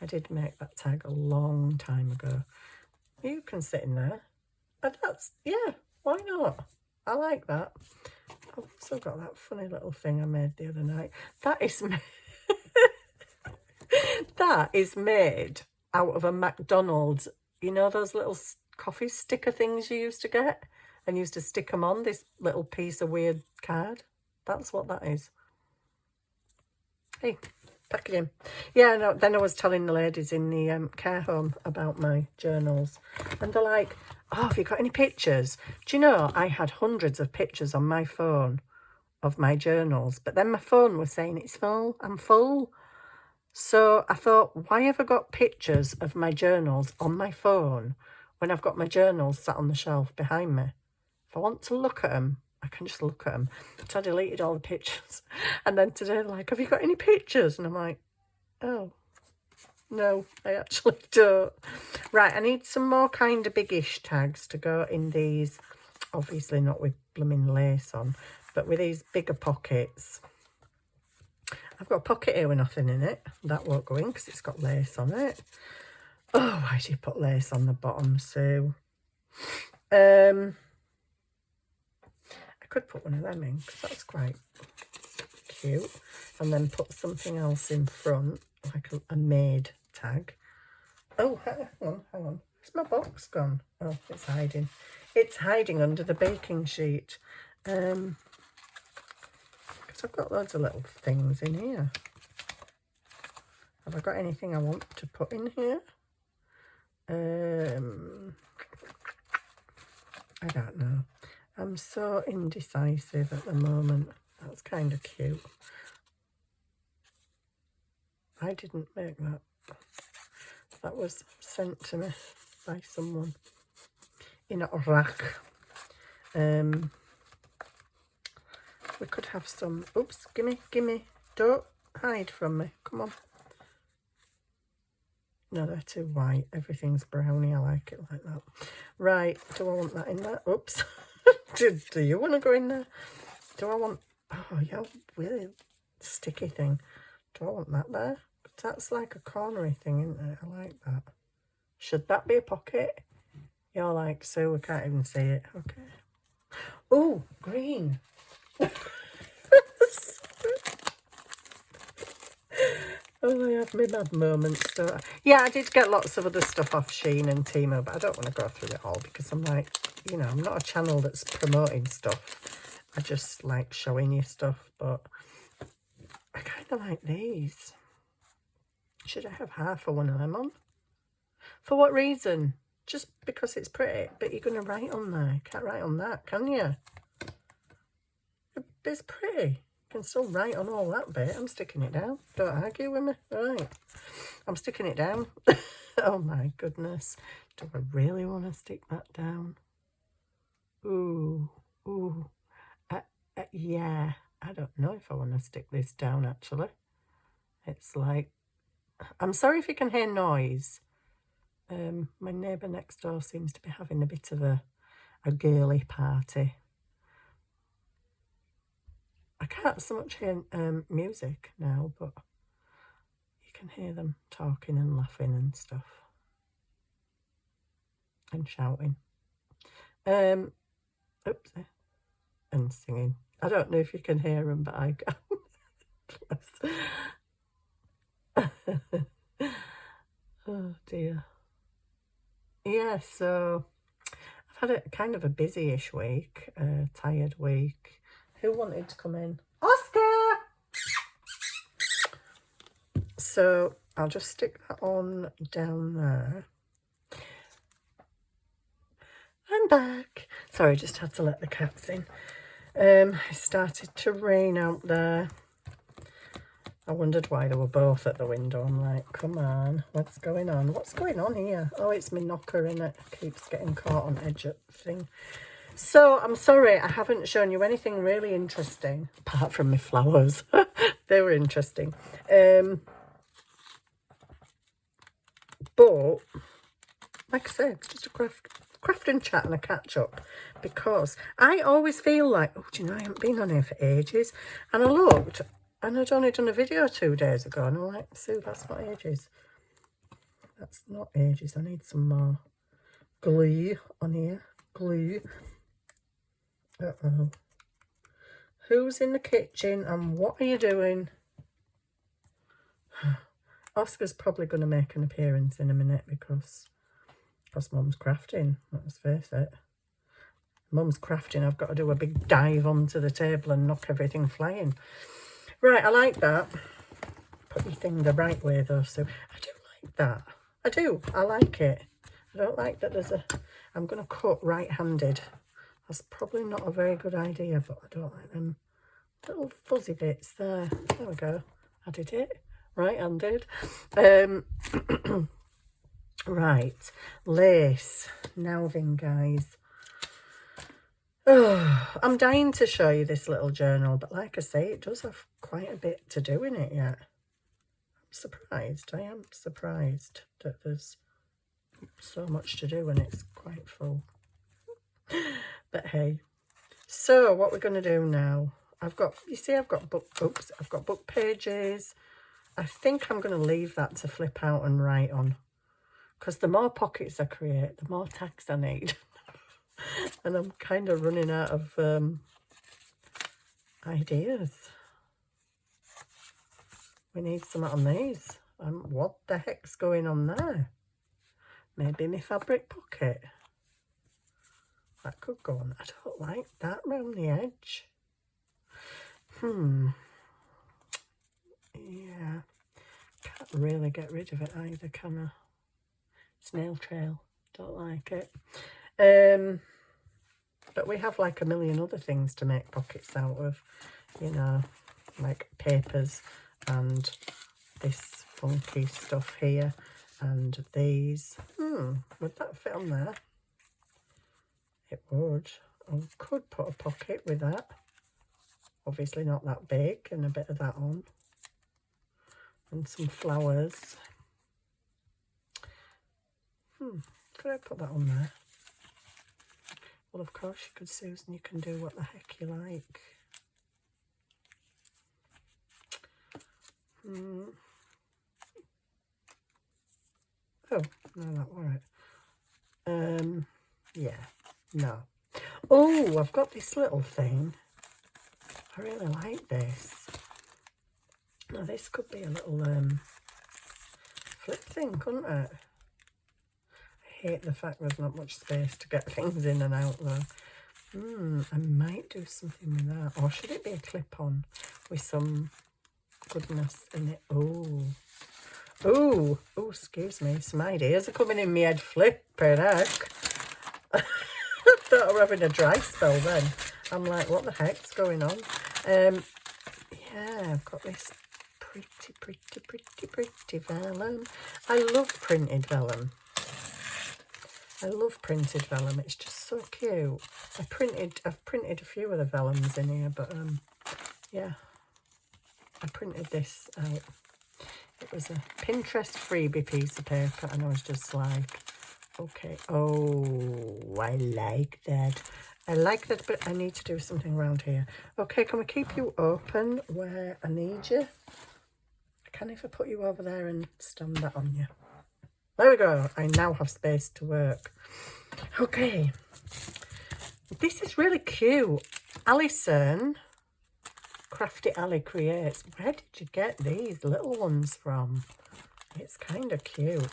I did make that tag a long time ago. You can sit in there. And that's, yeah, why not? I like that. I've also got that funny little thing I made the other night. That is made out of a McDonald's. You know those little coffee sticker things you used to get? And used to stick them on this little piece of weird card. That's what that is. Hey, packaging. Yeah, no, then I was telling the ladies in the care home about my journals. And they're like, oh, have you got any pictures? Do you know, I had hundreds of pictures on my phone of my journals. But then my phone was saying, it's full, I'm full. So I thought, why have I got pictures of my journals on my phone when I've got my journals sat on the shelf behind me? If I want to look at them, I can just look at them. So I deleted all the pictures. And then today, like, have you got any pictures? And I'm like, oh, no, I actually don't. Right, I need some more kind of biggish tags to go in these. Obviously not with blooming lace on, but with these bigger pockets. I've got a pocket here with nothing in it. That won't go in because it's got lace on it. Oh, why do you put lace on the bottom, Sue? I could put one of them in because that's quite cute. And then put something else in front, like a maid tag. Oh, hang on, hang on. Where's my box gone? Oh, it's hiding. It's hiding under the baking sheet. Because I've got loads of little things in here. Have I got anything I want to put in here? I don't know. I'm so indecisive at the moment. That's kind of cute. I didn't make that. That was sent to me by someone in Iraq. We could have some. Oops, gimme. Don't hide from me. Come on. No, they're too white. Everything's browny. I like it like that. Right. Do I want that in there? Oops. do you want to go in there? Do I want... Oh, yeah, really sticky thing. Do I want that there? That's like a cornery thing, isn't it? I like that. Should that be a pocket? You're like, so we can't even see it. Okay. Oh, green. Oh, I have my mad moments. So, yeah, I did get lots of other stuff off Shein and Temu, but I don't want to go through it all because I'm like, you know, I'm not a channel that's promoting stuff. I just like showing you stuff, but I kind of like these. Should I have half of one of them on? For what reason? Just because it's pretty, but you're going to write on there. You can't write on that, can you? It's pretty. You can still write on all that bit. I'm sticking it down. Don't argue with me. Right. I'm sticking it down. Oh my goodness. Do I really want to stick that down? Ooh. Yeah. I don't know if I want to stick this down actually. It's like, I'm sorry if you can hear noise. My neighbour next door seems to be having a bit of a girly party. I can't so much hear music now, but you can hear them talking and laughing and stuff. And shouting. Oops. And singing. I don't know if you can hear them, but I can. Oh dear. Yeah, so I've had a kind of a busy-ish week, tired week. Who wanted to come in? Oscar! So I'll just stick that on down there. I'm back. Sorry, just had to let the cats in. It started to rain out there. I wondered why they were both at the window. I'm like, come on, what's going on? What's going on here? Oh, it's my knocker, innit? Keeps getting caught on edge of thing. So, I'm sorry, I haven't shown you anything really interesting, apart from my flowers. They were interesting. But, like I said, it's just a craft and chat and a catch-up. Because I always feel like, oh, do you know, I haven't been on here for ages. And I looked, and I'd only done a video 2 days ago. And I'm like, Sue, that's not ages. That's not ages. I need some more glue on here. Glue. Uh-oh. Who's in the kitchen and what are you doing? Oscar's probably going to make an appearance in a minute because Mum's crafting. Let's face it. Mum's crafting. I've got to do a big dive onto the table and knock everything flying. Right, I like that. Put your thing the right way though, so I do like that. I do. I like it. I don't like that there's a... I'm going to cut right-handed. That's probably not a very good idea, but I don't like them little fuzzy bits there. There we go. I did it. Right-handed. Right. Lace. Now then, guys. Oh, I'm dying to show you this little journal, but like I say, it does have quite a bit to do in it yet. I'm surprised. I am surprised that there's so much to do and it's quite full. But hey, so what we're going to do now, I've got book pages. I think I'm going to leave that to flip out and write on, because the more pockets I create, the more tags I need. And I'm kind of running out of ideas. We need some on these. What the heck's going on there? Maybe my fabric pocket. That could go on. I don't like that round the edge. Yeah. Can't really get rid of it either, can I? Snail trail. Don't like it. But we have like a million other things to make pockets out of. You know, like papers and this funky stuff here and these. Would that fit on there? It would. I could put a pocket with that. Obviously not that big, and a bit of that on. And some flowers. Could I put that on there? Well, of course you could, Susan. You can do what the heck you like. Oh, no, that won't. Yeah, no. Oh, I've got this little thing. I really like this. Now, this could be a little flip thing, couldn't it? I hate the fact there's not much space to get things in and out, though. I might do something with that. Or should it be a clip-on with some goodness in it? Oh, excuse me. Some ideas are coming in my head. Flipping heck. I thought I were having a dry spell then. I'm like, what the heck's going on? Yeah, I've got this pretty vellum. I love printed vellum. I love printed vellum. It's just so cute. I've printed a few of the vellums in here, but yeah, I printed this out. It was a Pinterest freebie piece of paper, and I was just like, okay, oh, I like that. I like that, but I need to do something around here. Okay, can we keep you open where I need you? Can if I put you over there and stand that on you? There we go. I now have space to work. Okay. This is really cute. Alison, Crafty Ali Creates. Where did you get these little ones from? It's kind of cute.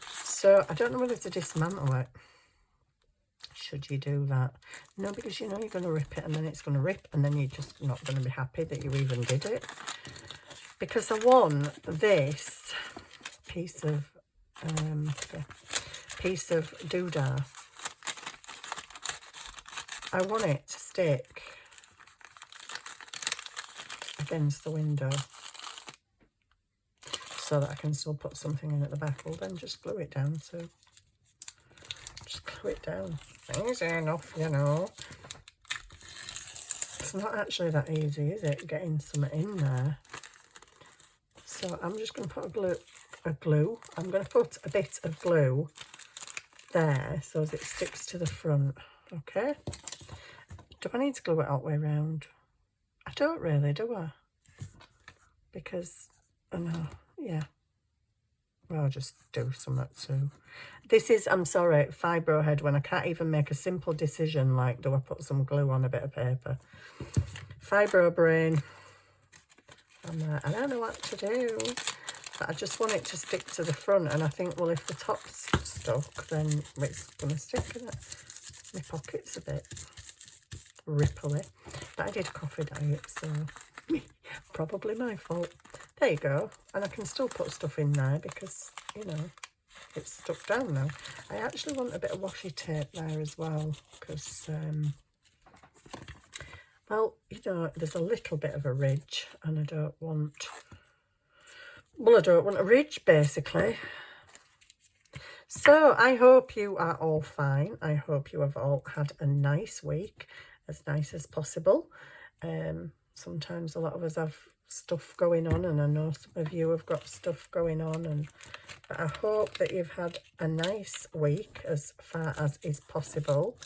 So I don't know whether to dismantle it. Should you do that? No, because you know you're going to rip it and then it's going to rip and then you're just not going to be happy that you even did it. Because I want this piece of doodah. I want it to stick against the window so that I can still put something in at the back. Well, then just glue it down too. Just glue it down. Easy enough, you know. It's not actually that easy, is it? Getting something in there. So I'm just going to put a glue. I'm going to put a bit of glue there so that it sticks to the front. Okay. Do I need to glue it all the way around? I don't really, do I? Because, I know, yeah. Well, I'll just do something too. This is, I'm sorry, fibro head when I can't even make a simple decision like, do I put some glue on a bit of paper? Fibro brain. I'm like, I don't know what to do. But I just want it to stick to the front. And I think, well, if the top's stuck, then it's going to stick in it. My pocket's a bit ripply. But I did coffee diet, so probably my fault. There you go. And I can still put stuff in there because, you know, it's stuck down now. I actually want a bit of washi tape there as well because, well, you know, there's a little bit of a ridge and I don't want, well, I don't want a ridge basically. So I hope you are all fine. I hope you have all had a nice week, as nice as possible. Sometimes a lot of us have stuff going on, and I know some of you have got stuff going on, but I hope that you've had a nice week as far as is possible,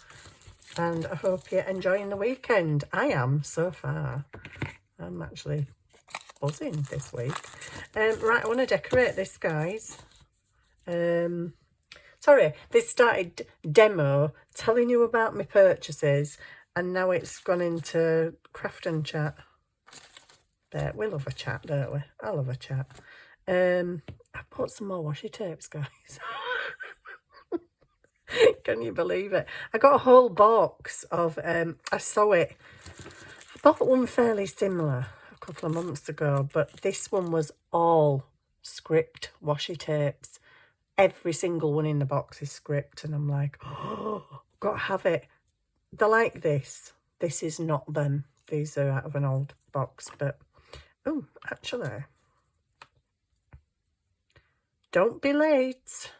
and I hope you're enjoying the weekend. I am so far. I'm actually buzzing this week. Right, I want to decorate this, guys. Sorry, this started demo telling you about my purchases, and now it's gone into craft and chat. There, we love a chat, don't we? I love a chat. I bought some more washi tapes, guys. Can you believe it? I got a whole box of, I saw it. I bought one fairly similar a couple of months ago, but this one was all script washi tapes. Every single one in the box is script, and I'm like, oh, got to have it. They're like this. This is not them. These are out of an old box, but, oh, actually, don't be late.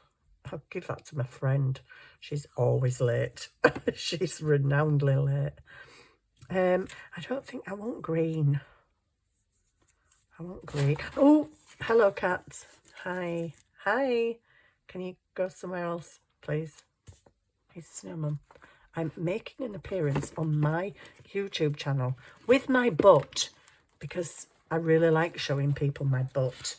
I'll give that to my friend. She's always late. She's renownedly late. I don't think I want green. I want green. Oh, hello, cat. Hi. Hi. Can you go somewhere else, please? He's a snowman. I'm making an appearance on my YouTube channel with my butt because I really like showing people my butt.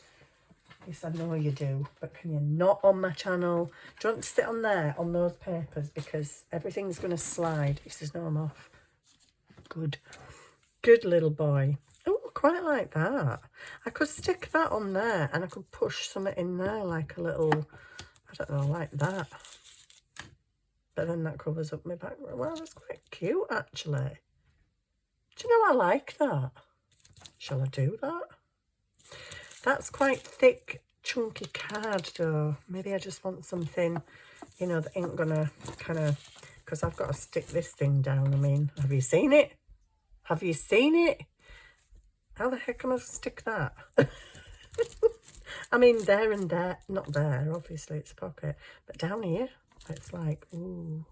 Yes, I know you do, but can you not on my channel? Do you want to sit on there, on those papers? Because everything's going to slide. He says, no, I'm off. Good. Good little boy. Oh, I quite like that. I could stick that on there and I could push something in there like a little, I don't know, like that. But then that covers up my background. Well, that's quite cute, actually. Do you know I like that? Shall I do that? That's quite thick, chunky card, though. Maybe I just want something, you know, that ain't gonna kind of... Because I've got to stick this thing down. I mean, have you seen it? Have you seen it? How the heck am I going to stick that? I mean, there and there. Not there, obviously, it's a pocket. But down here, it's like, ooh.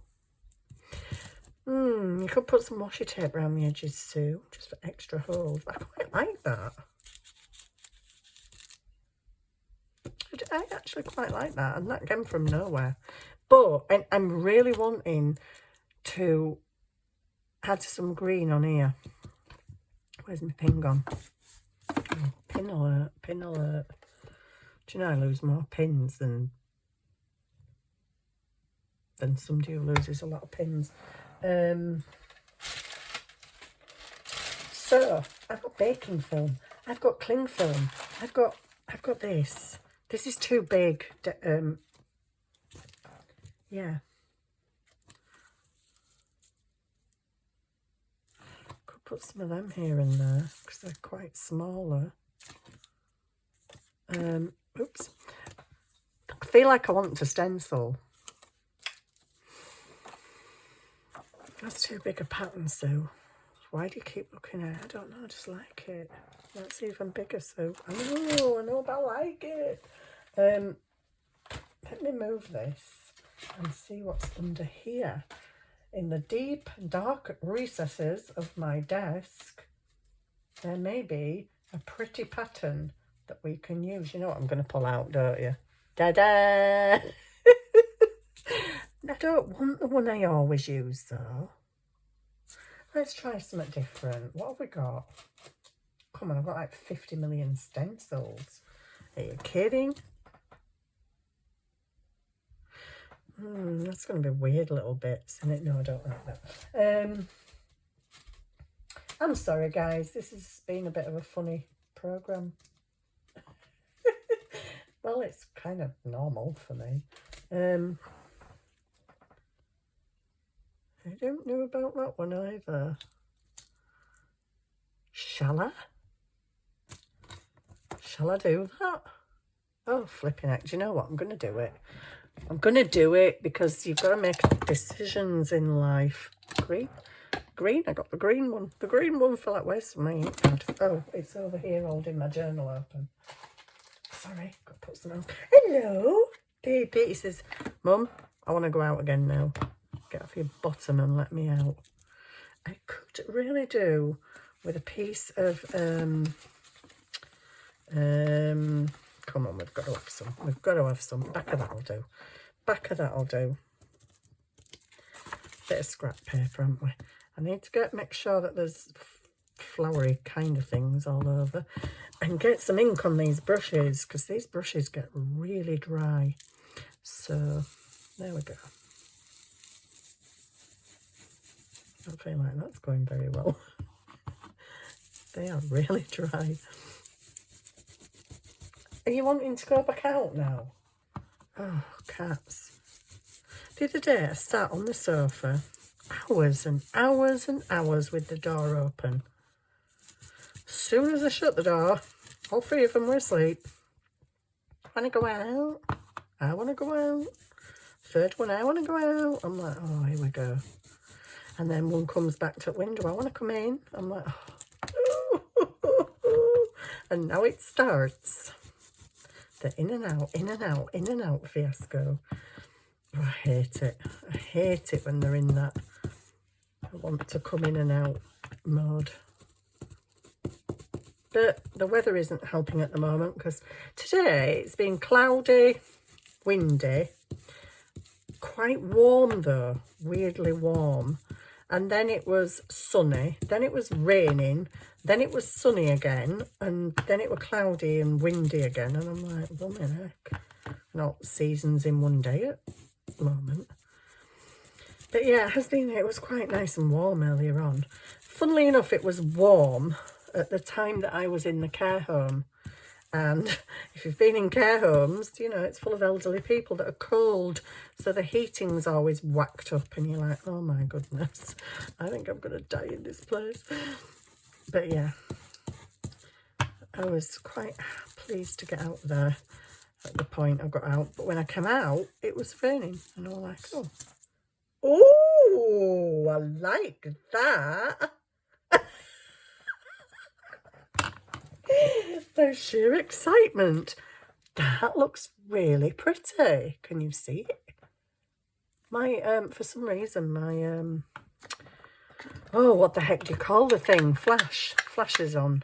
You could put some washi tape around the edges too, just for extra hold. I quite like that. I actually quite like that, and that came from nowhere. But I'm really wanting to add some green on here. Where's my pin gone? Oh, pin alert, pin alert. Do you know I lose more pins than somebody who loses a lot of pins? So I've got baking film, I've got cling film, I've got this. This is too big. Yeah. Could put some of them here and there because they're quite smaller. Oops. I feel like I want to stencil. That's too big a pattern, Sue. Why do you keep looking at it? I don't know, I just like it. That's even bigger, Sue. I know, but I like it. Let me move this and see what's under here. In the deep, dark recesses of my desk, there may be a pretty pattern that we can use. You know what I'm going to pull out, don't you? Da-da! I don't want the one I always use, though. Let's try something different. What have we got? Come on, I've got like 50 million stencils. Are you kidding? That's going to be weird little bits, isn't it? No, I don't like that. I'm sorry, guys. This has been a bit of a funny programme. Well, it's kind of normal for me. I don't know about that one either. Shall I? Shall I do that? Oh, flipping heck. Do you know what? I'm going to do it. I'm going to do it because you've got to make decisions in life. Green? Green? I got the green one. The green one for like, where's my ink pad? Oh, it's over here holding my journal open. Sorry, got to put some else. Hello, baby. He says, Mum, I want to go out again now. Get off your bottom and let me out. I could really do with a piece of, come on, we've got to have some. We've got to have some. Back of that'll do. Back of that'll do. Bit of scrap paper, haven't we? I need to make sure that there's flowery kind of things all over. And get some ink on these brushes, because these brushes get really dry. So, there we go. I don't feel like that's going very well. They are really dry. Are you wanting to go back out now? Oh, cats. The other day I sat on the sofa hours and hours and hours with the door open. As soon as I shut the door, all three of them were asleep. I want to go out. I want to go out. Third one, I want to go out. I'm like, oh, here we go. And then one comes back to the window. I want to come in. I'm like, oh. And now it starts. The in and out, in and out, in and out fiasco. Oh, I hate it. I hate it when they're in that I want to come in and out mode. But the weather isn't helping at the moment because today it's been cloudy, windy, quite warm though, weirdly warm. And then it was sunny, then it was raining, then it was sunny again, and then it was cloudy and windy again. And I'm like, well, heck, not seasons in one day at the moment. But yeah, it was quite nice and warm earlier on. Funnily enough, it was warm at the time that I was in the care home. And if you've been in care homes, you know, it's full of elderly people that are cold. So the heating's always whacked up and you're like, oh my goodness, I think I'm going to die in this place. But yeah, I was quite pleased to get out there at the point I got out. But when I came out, it was raining. And I was like, oh, I like that. There's sheer excitement. That looks really pretty. Can you see it? My for some reason my oh, what the heck do you call the thing? Flash is on.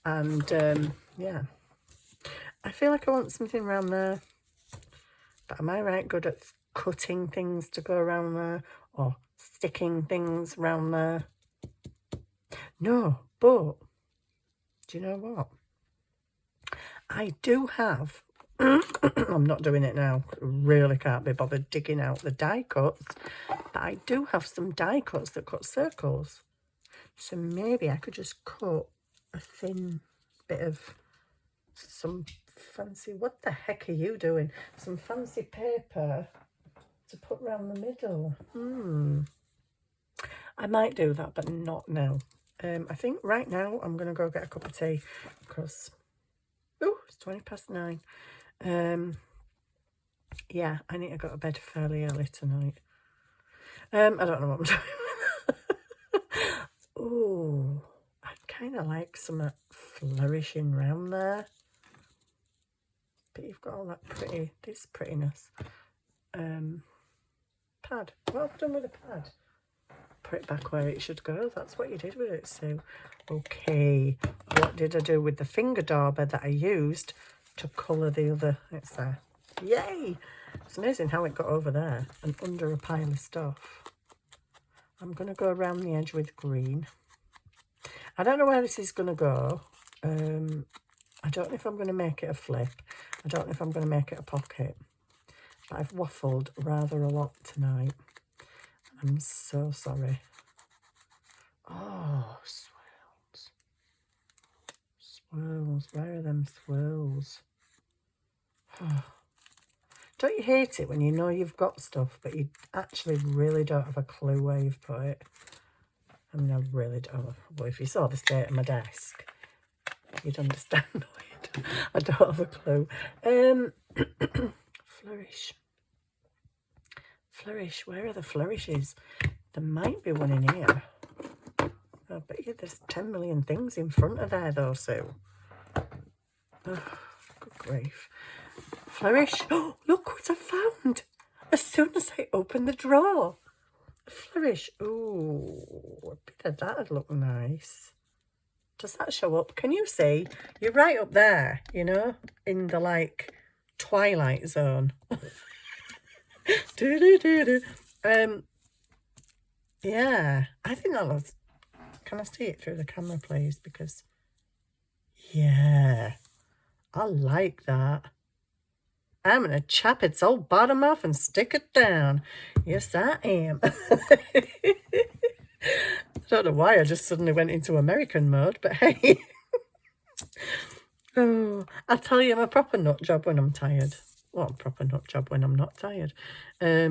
And yeah, I feel like I want something around there. But am I right good at cutting things to go around there or sticking things around there? No, but do you know what? I do have, I'm not doing it now, really can't be bothered digging out the die cuts, but I do have some die cuts that cut circles. So maybe I could just cut a thin bit of some fancy, what the heck are you doing? Some fancy paper to put around the middle. I might do that, but not now. I think right now I'm going to go get a cup of tea because, it's 9:20. Yeah, I need to go to bed fairly early tonight. I don't know what I'm doing. Oh, I'd kind of like some flourishing round there. But you've got all that this prettiness. Pad. What have I done with the pad? Put it back where it should go. That's what you did with it, Sue. Okay, what did I do with the finger dauber that I used to colour the other? It's there. Yay! It's amazing how it got over there and under a pile of stuff. I'm going to go around the edge with green. I don't know where this is going to go. I don't know if I'm going to make it a flip. I don't know if I'm going to make it a pocket. But I've waffled rather a lot tonight. I'm so sorry. Oh, swirls. Swirls. Where are them swirls? Don't you hate it when you know you've got stuff, but you actually really don't have a clue where you've put it? I mean, I really don't. Well, if you saw the state of my desk, you'd understand why I don't have a clue. Flourish. Flourish, where are the flourishes? There might be one in here. I bet you there's 10 million things in front of there though, Sue. Oh, good grief. Flourish. Oh, look what I found. As soon as I opened the drawer. Flourish. Ooh, a bit of that'd look nice. Does that show up? Can you see? You're right up there, you know, in the like twilight zone. Yeah, I think that looks. Can I see it through the camera, please? Because yeah, I like that. I'm gonna chop its old bottom off and stick it down. Yes, I am. I don't know why I just suddenly went into American mode, but hey. Oh, I tell you, I'm a proper nut job when I'm tired. Well, a proper nut job when I'm not tired. I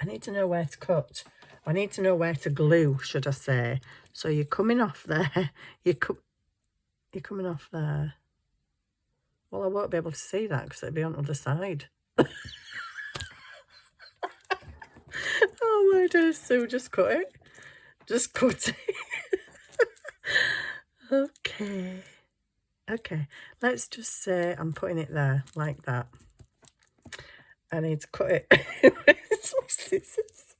need to know where to cut. I need to know where to glue, should I say. So you're coming off there. You're coming off there. Well, I won't be able to see that because it'll be on the other side. Oh my dear Sue, just cut it. Just cut it. Okay. Okay, let's just say I'm putting it there like that. I need to cut it. Where's my scissors?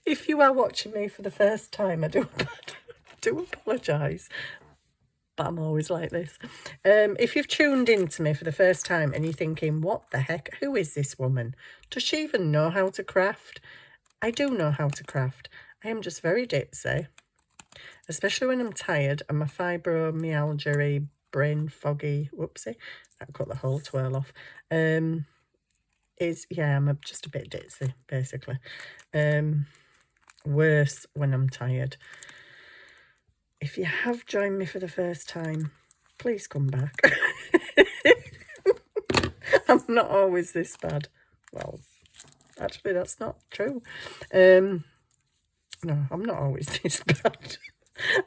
If you are watching me for the first time, I do apologise. But I'm always like this. If you've tuned into me for the first time and you're thinking, what the heck, who is this woman? Does she even know how to craft? I do know how to craft. I am just very ditzy, especially when I'm tired and my fibromyalgia, brain foggy, whoopsie, that cut the whole twirl off, I'm just a bit ditzy, basically. Worse when I'm tired. If you have joined me for the first time, please come back. I'm not always this bad. Well, actually, that's not true. No, I'm not always this bad.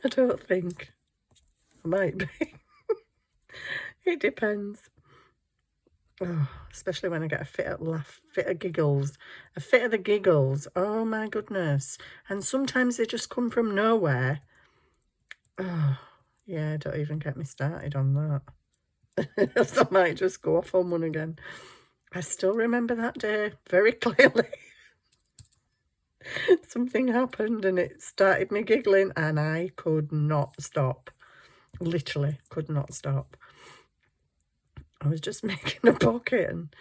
I don't think. I might be. It depends. Oh, especially when I get a fit of laugh, fit of giggles. A fit of the giggles. Oh, my goodness. And sometimes they just come from nowhere. Oh, yeah, don't even get me started on that. I might just go off on one again. I still remember that day very clearly. Something happened and it started me giggling and I could not stop. Literally could not stop. I was just making a pocket and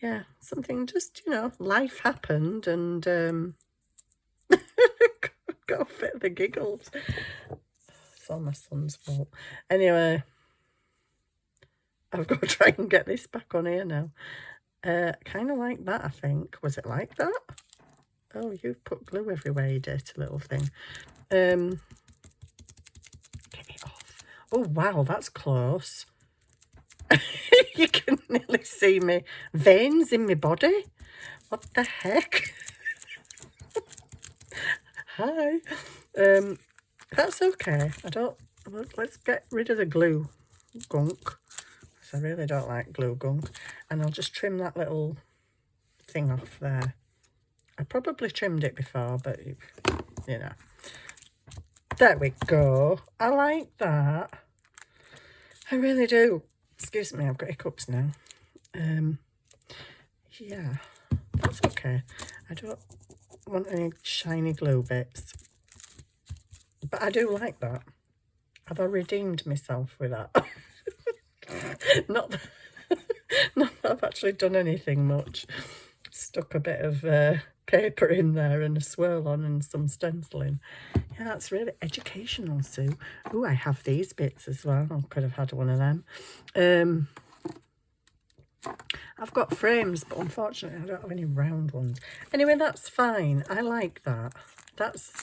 yeah, something just, life happened and got a fit of the giggles. It's all my son's fault. Anyway, I've got to try and get this back on here now. Kind of like that, I think. Was it like that? Oh, you've put glue everywhere, you dirty little thing. Get it off. Oh, wow, that's close. You can nearly see me veins in my body. What the heck? Hi. That's okay. Let's get rid of the glue gunk. Because I really don't like glue gunk. And I'll just trim that little thing off there. I probably trimmed it before, but, There we go. I like that. I really do. Excuse me, I've got hiccups now. Yeah, that's okay. I don't want any shiny glue bits. But I do like that. Have I redeemed myself with that? Not that I've actually done anything much. Stuck a bit of paper in there and a swirl on and some stenciling. Yeah, that's really educational, Sue. Oh, I have these bits as well. I could have had one of them. I've got frames, but unfortunately I don't have any round ones. Anyway, that's fine. I like that. That's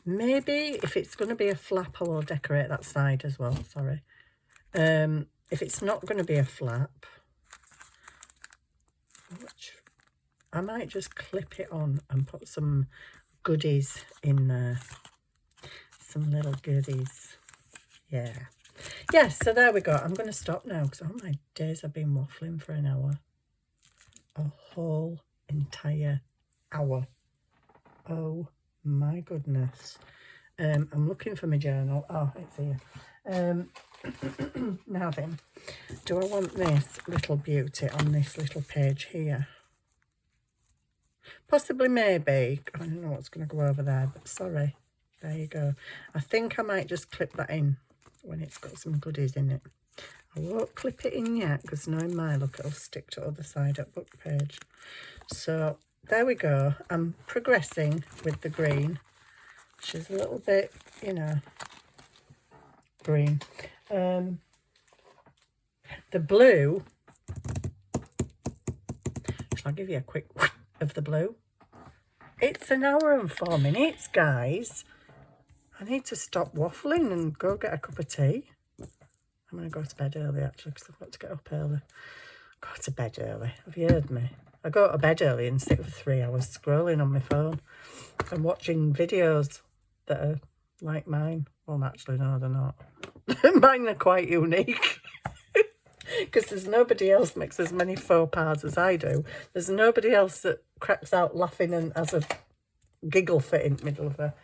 maybe, if it's going to be a flap, I will decorate that side as well. Sorry. If it's not going to be a flap, I might just clip it on and put some goodies in there. Some little goodies. Yeah. Yes, so there we go. I'm going to stop now because, oh my days, I've been waffling for an hour. A whole entire hour. Oh my goodness. I'm looking for my journal. Oh, it's here. Now then, do I want this little beauty on this little page here? Possibly, maybe. I don't know what's going to go over there, but sorry. There you go. I think I might just clip that in when it's got some goodies in it. I won't clip it in yet because knowing my look, it'll stick to the other side of book page. So there we go. I'm progressing with the green, which is a little bit, green. The blue, shall I give you a quick of the blue? It's an hour and 4 minutes, guys. I need to stop waffling and go get a cup of tea. I'm going to go to bed early, actually, because I've got to get up early. Go to bed early. Have you heard me? I go to bed early and sit for 3 hours scrolling on my phone and watching videos that are like mine. Well, actually, no, they're not. Mine are quite unique. Because there's nobody else makes as many faux pas as I do. There's nobody else that cracks out laughing and has a giggle fit in the middle of her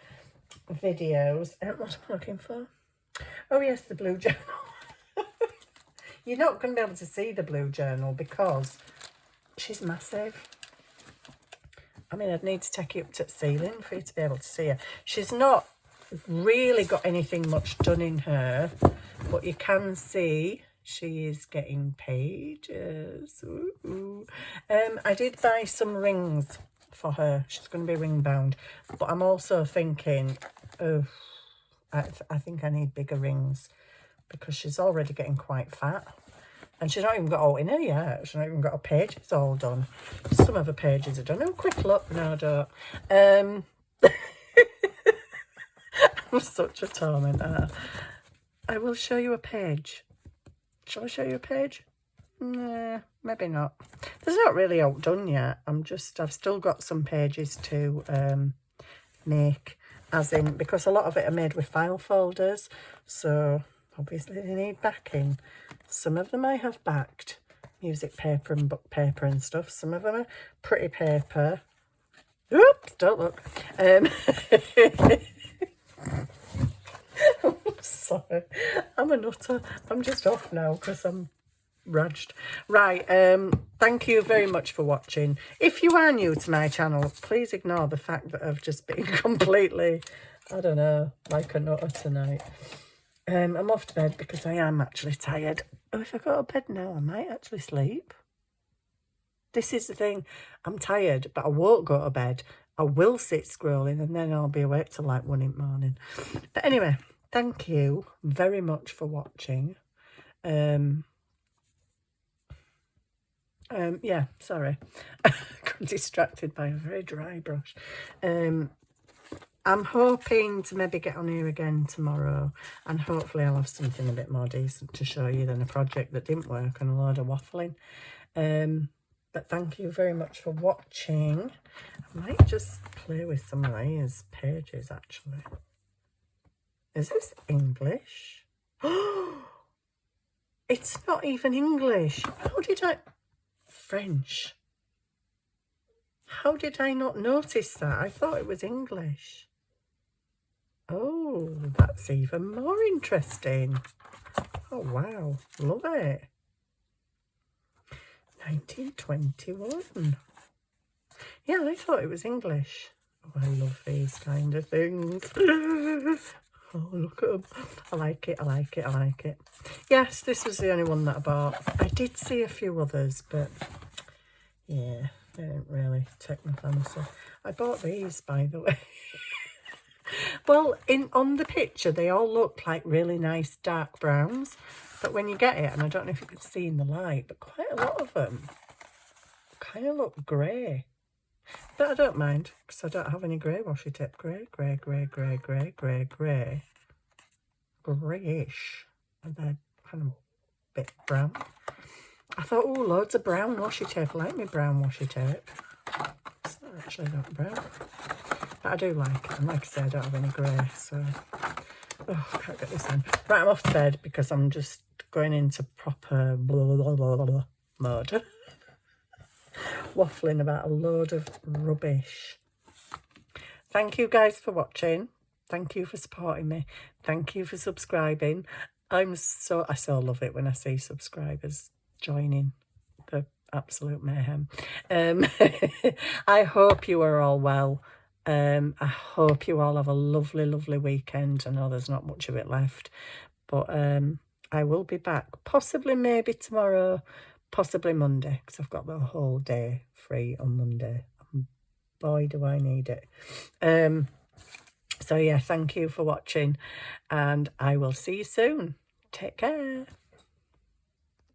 videos. What am I looking for? Oh, yes, the blue journal. You're not going to be able to see the blue journal because she's massive. I mean, I'd need to take you up to the ceiling for you to be able to see her. She's not really got anything much done in her, but you can see she is getting pages. Ooh. I did buy some rings for her. She's going to be ring bound, but I'm also thinking, I think I need bigger rings because she's already getting quite fat. And she's not even got all in her yet. She's not even got her pages all done. Some of her pages are done. Oh, quick look. No, I don't. I'm such a tormentor. I will show you a page. Shall I show you a page? Nah, maybe not. There's not really all done yet. I've still got some pages to make, as in, because a lot of it are made with file folders. So obviously they need backing. Some of them I have backed, music paper and book paper and stuff. Some of them are pretty paper. Oops, don't look. Sorry, I'm a nutter. I'm just off now because I'm raged. Right, thank you very much for watching. If you are new to my channel, please ignore the fact that I've just been completely, I don't know, like a nutter tonight. I'm off to bed because I am actually tired. Oh, if I go to bed now, I might actually sleep. This is the thing. I'm tired, but I won't go to bed. I will sit scrolling and then I'll be awake till like 1 in the morning. But anyway, thank you very much for watching. Yeah, sorry. I got distracted by a very dry brush. I'm hoping to maybe get on here again tomorrow and hopefully I'll have something a bit more decent to show you than a project that didn't work and a load of waffling. But thank you very much for watching. I might just play with some of these pages actually. Is this English? Oh, it's not even English. How did I... French. How did I not notice that? I thought it was English. Oh, that's even more interesting. Oh, wow. Love it. 1921. Yeah, I thought it was English. Oh, I love these kind of things. Oh, look at them. I like it, I like it, I like it. Yes, this was the only one that I bought. I did see a few others, but yeah, they didn't really take my fancy. I bought these, by the way. Well, on the picture, they all look like really nice dark browns. But when you get it, and I don't know if you can see in the light, but quite a lot of them kind of look grey. But I don't mind, because I don't have any grey washi tape. Grey, grey, grey, grey, grey, grey, grey. Greyish. And they're kind of a bit brown. I thought, oh, loads of brown washi tape. I like my brown washi tape. It's not actually that brown. But I do like it. And like I said, I don't have any grey, so... Oh, I can't get this in. Right, I'm off to bed because I'm just going into proper blah, blah, blah, blah, blah mode. Waffling about a load of rubbish. Thank you guys for watching. Thank you for supporting me. Thank you for subscribing. I so love it when I see subscribers joining the absolute mayhem. I hope you are all well. I hope you all have a lovely, lovely weekend. I know there's not much of it left, but I will be back possibly maybe tomorrow, possibly Monday, because I've got the whole day free on Monday. And boy, do I need it. So yeah, thank you for watching and I will see you soon. Take care.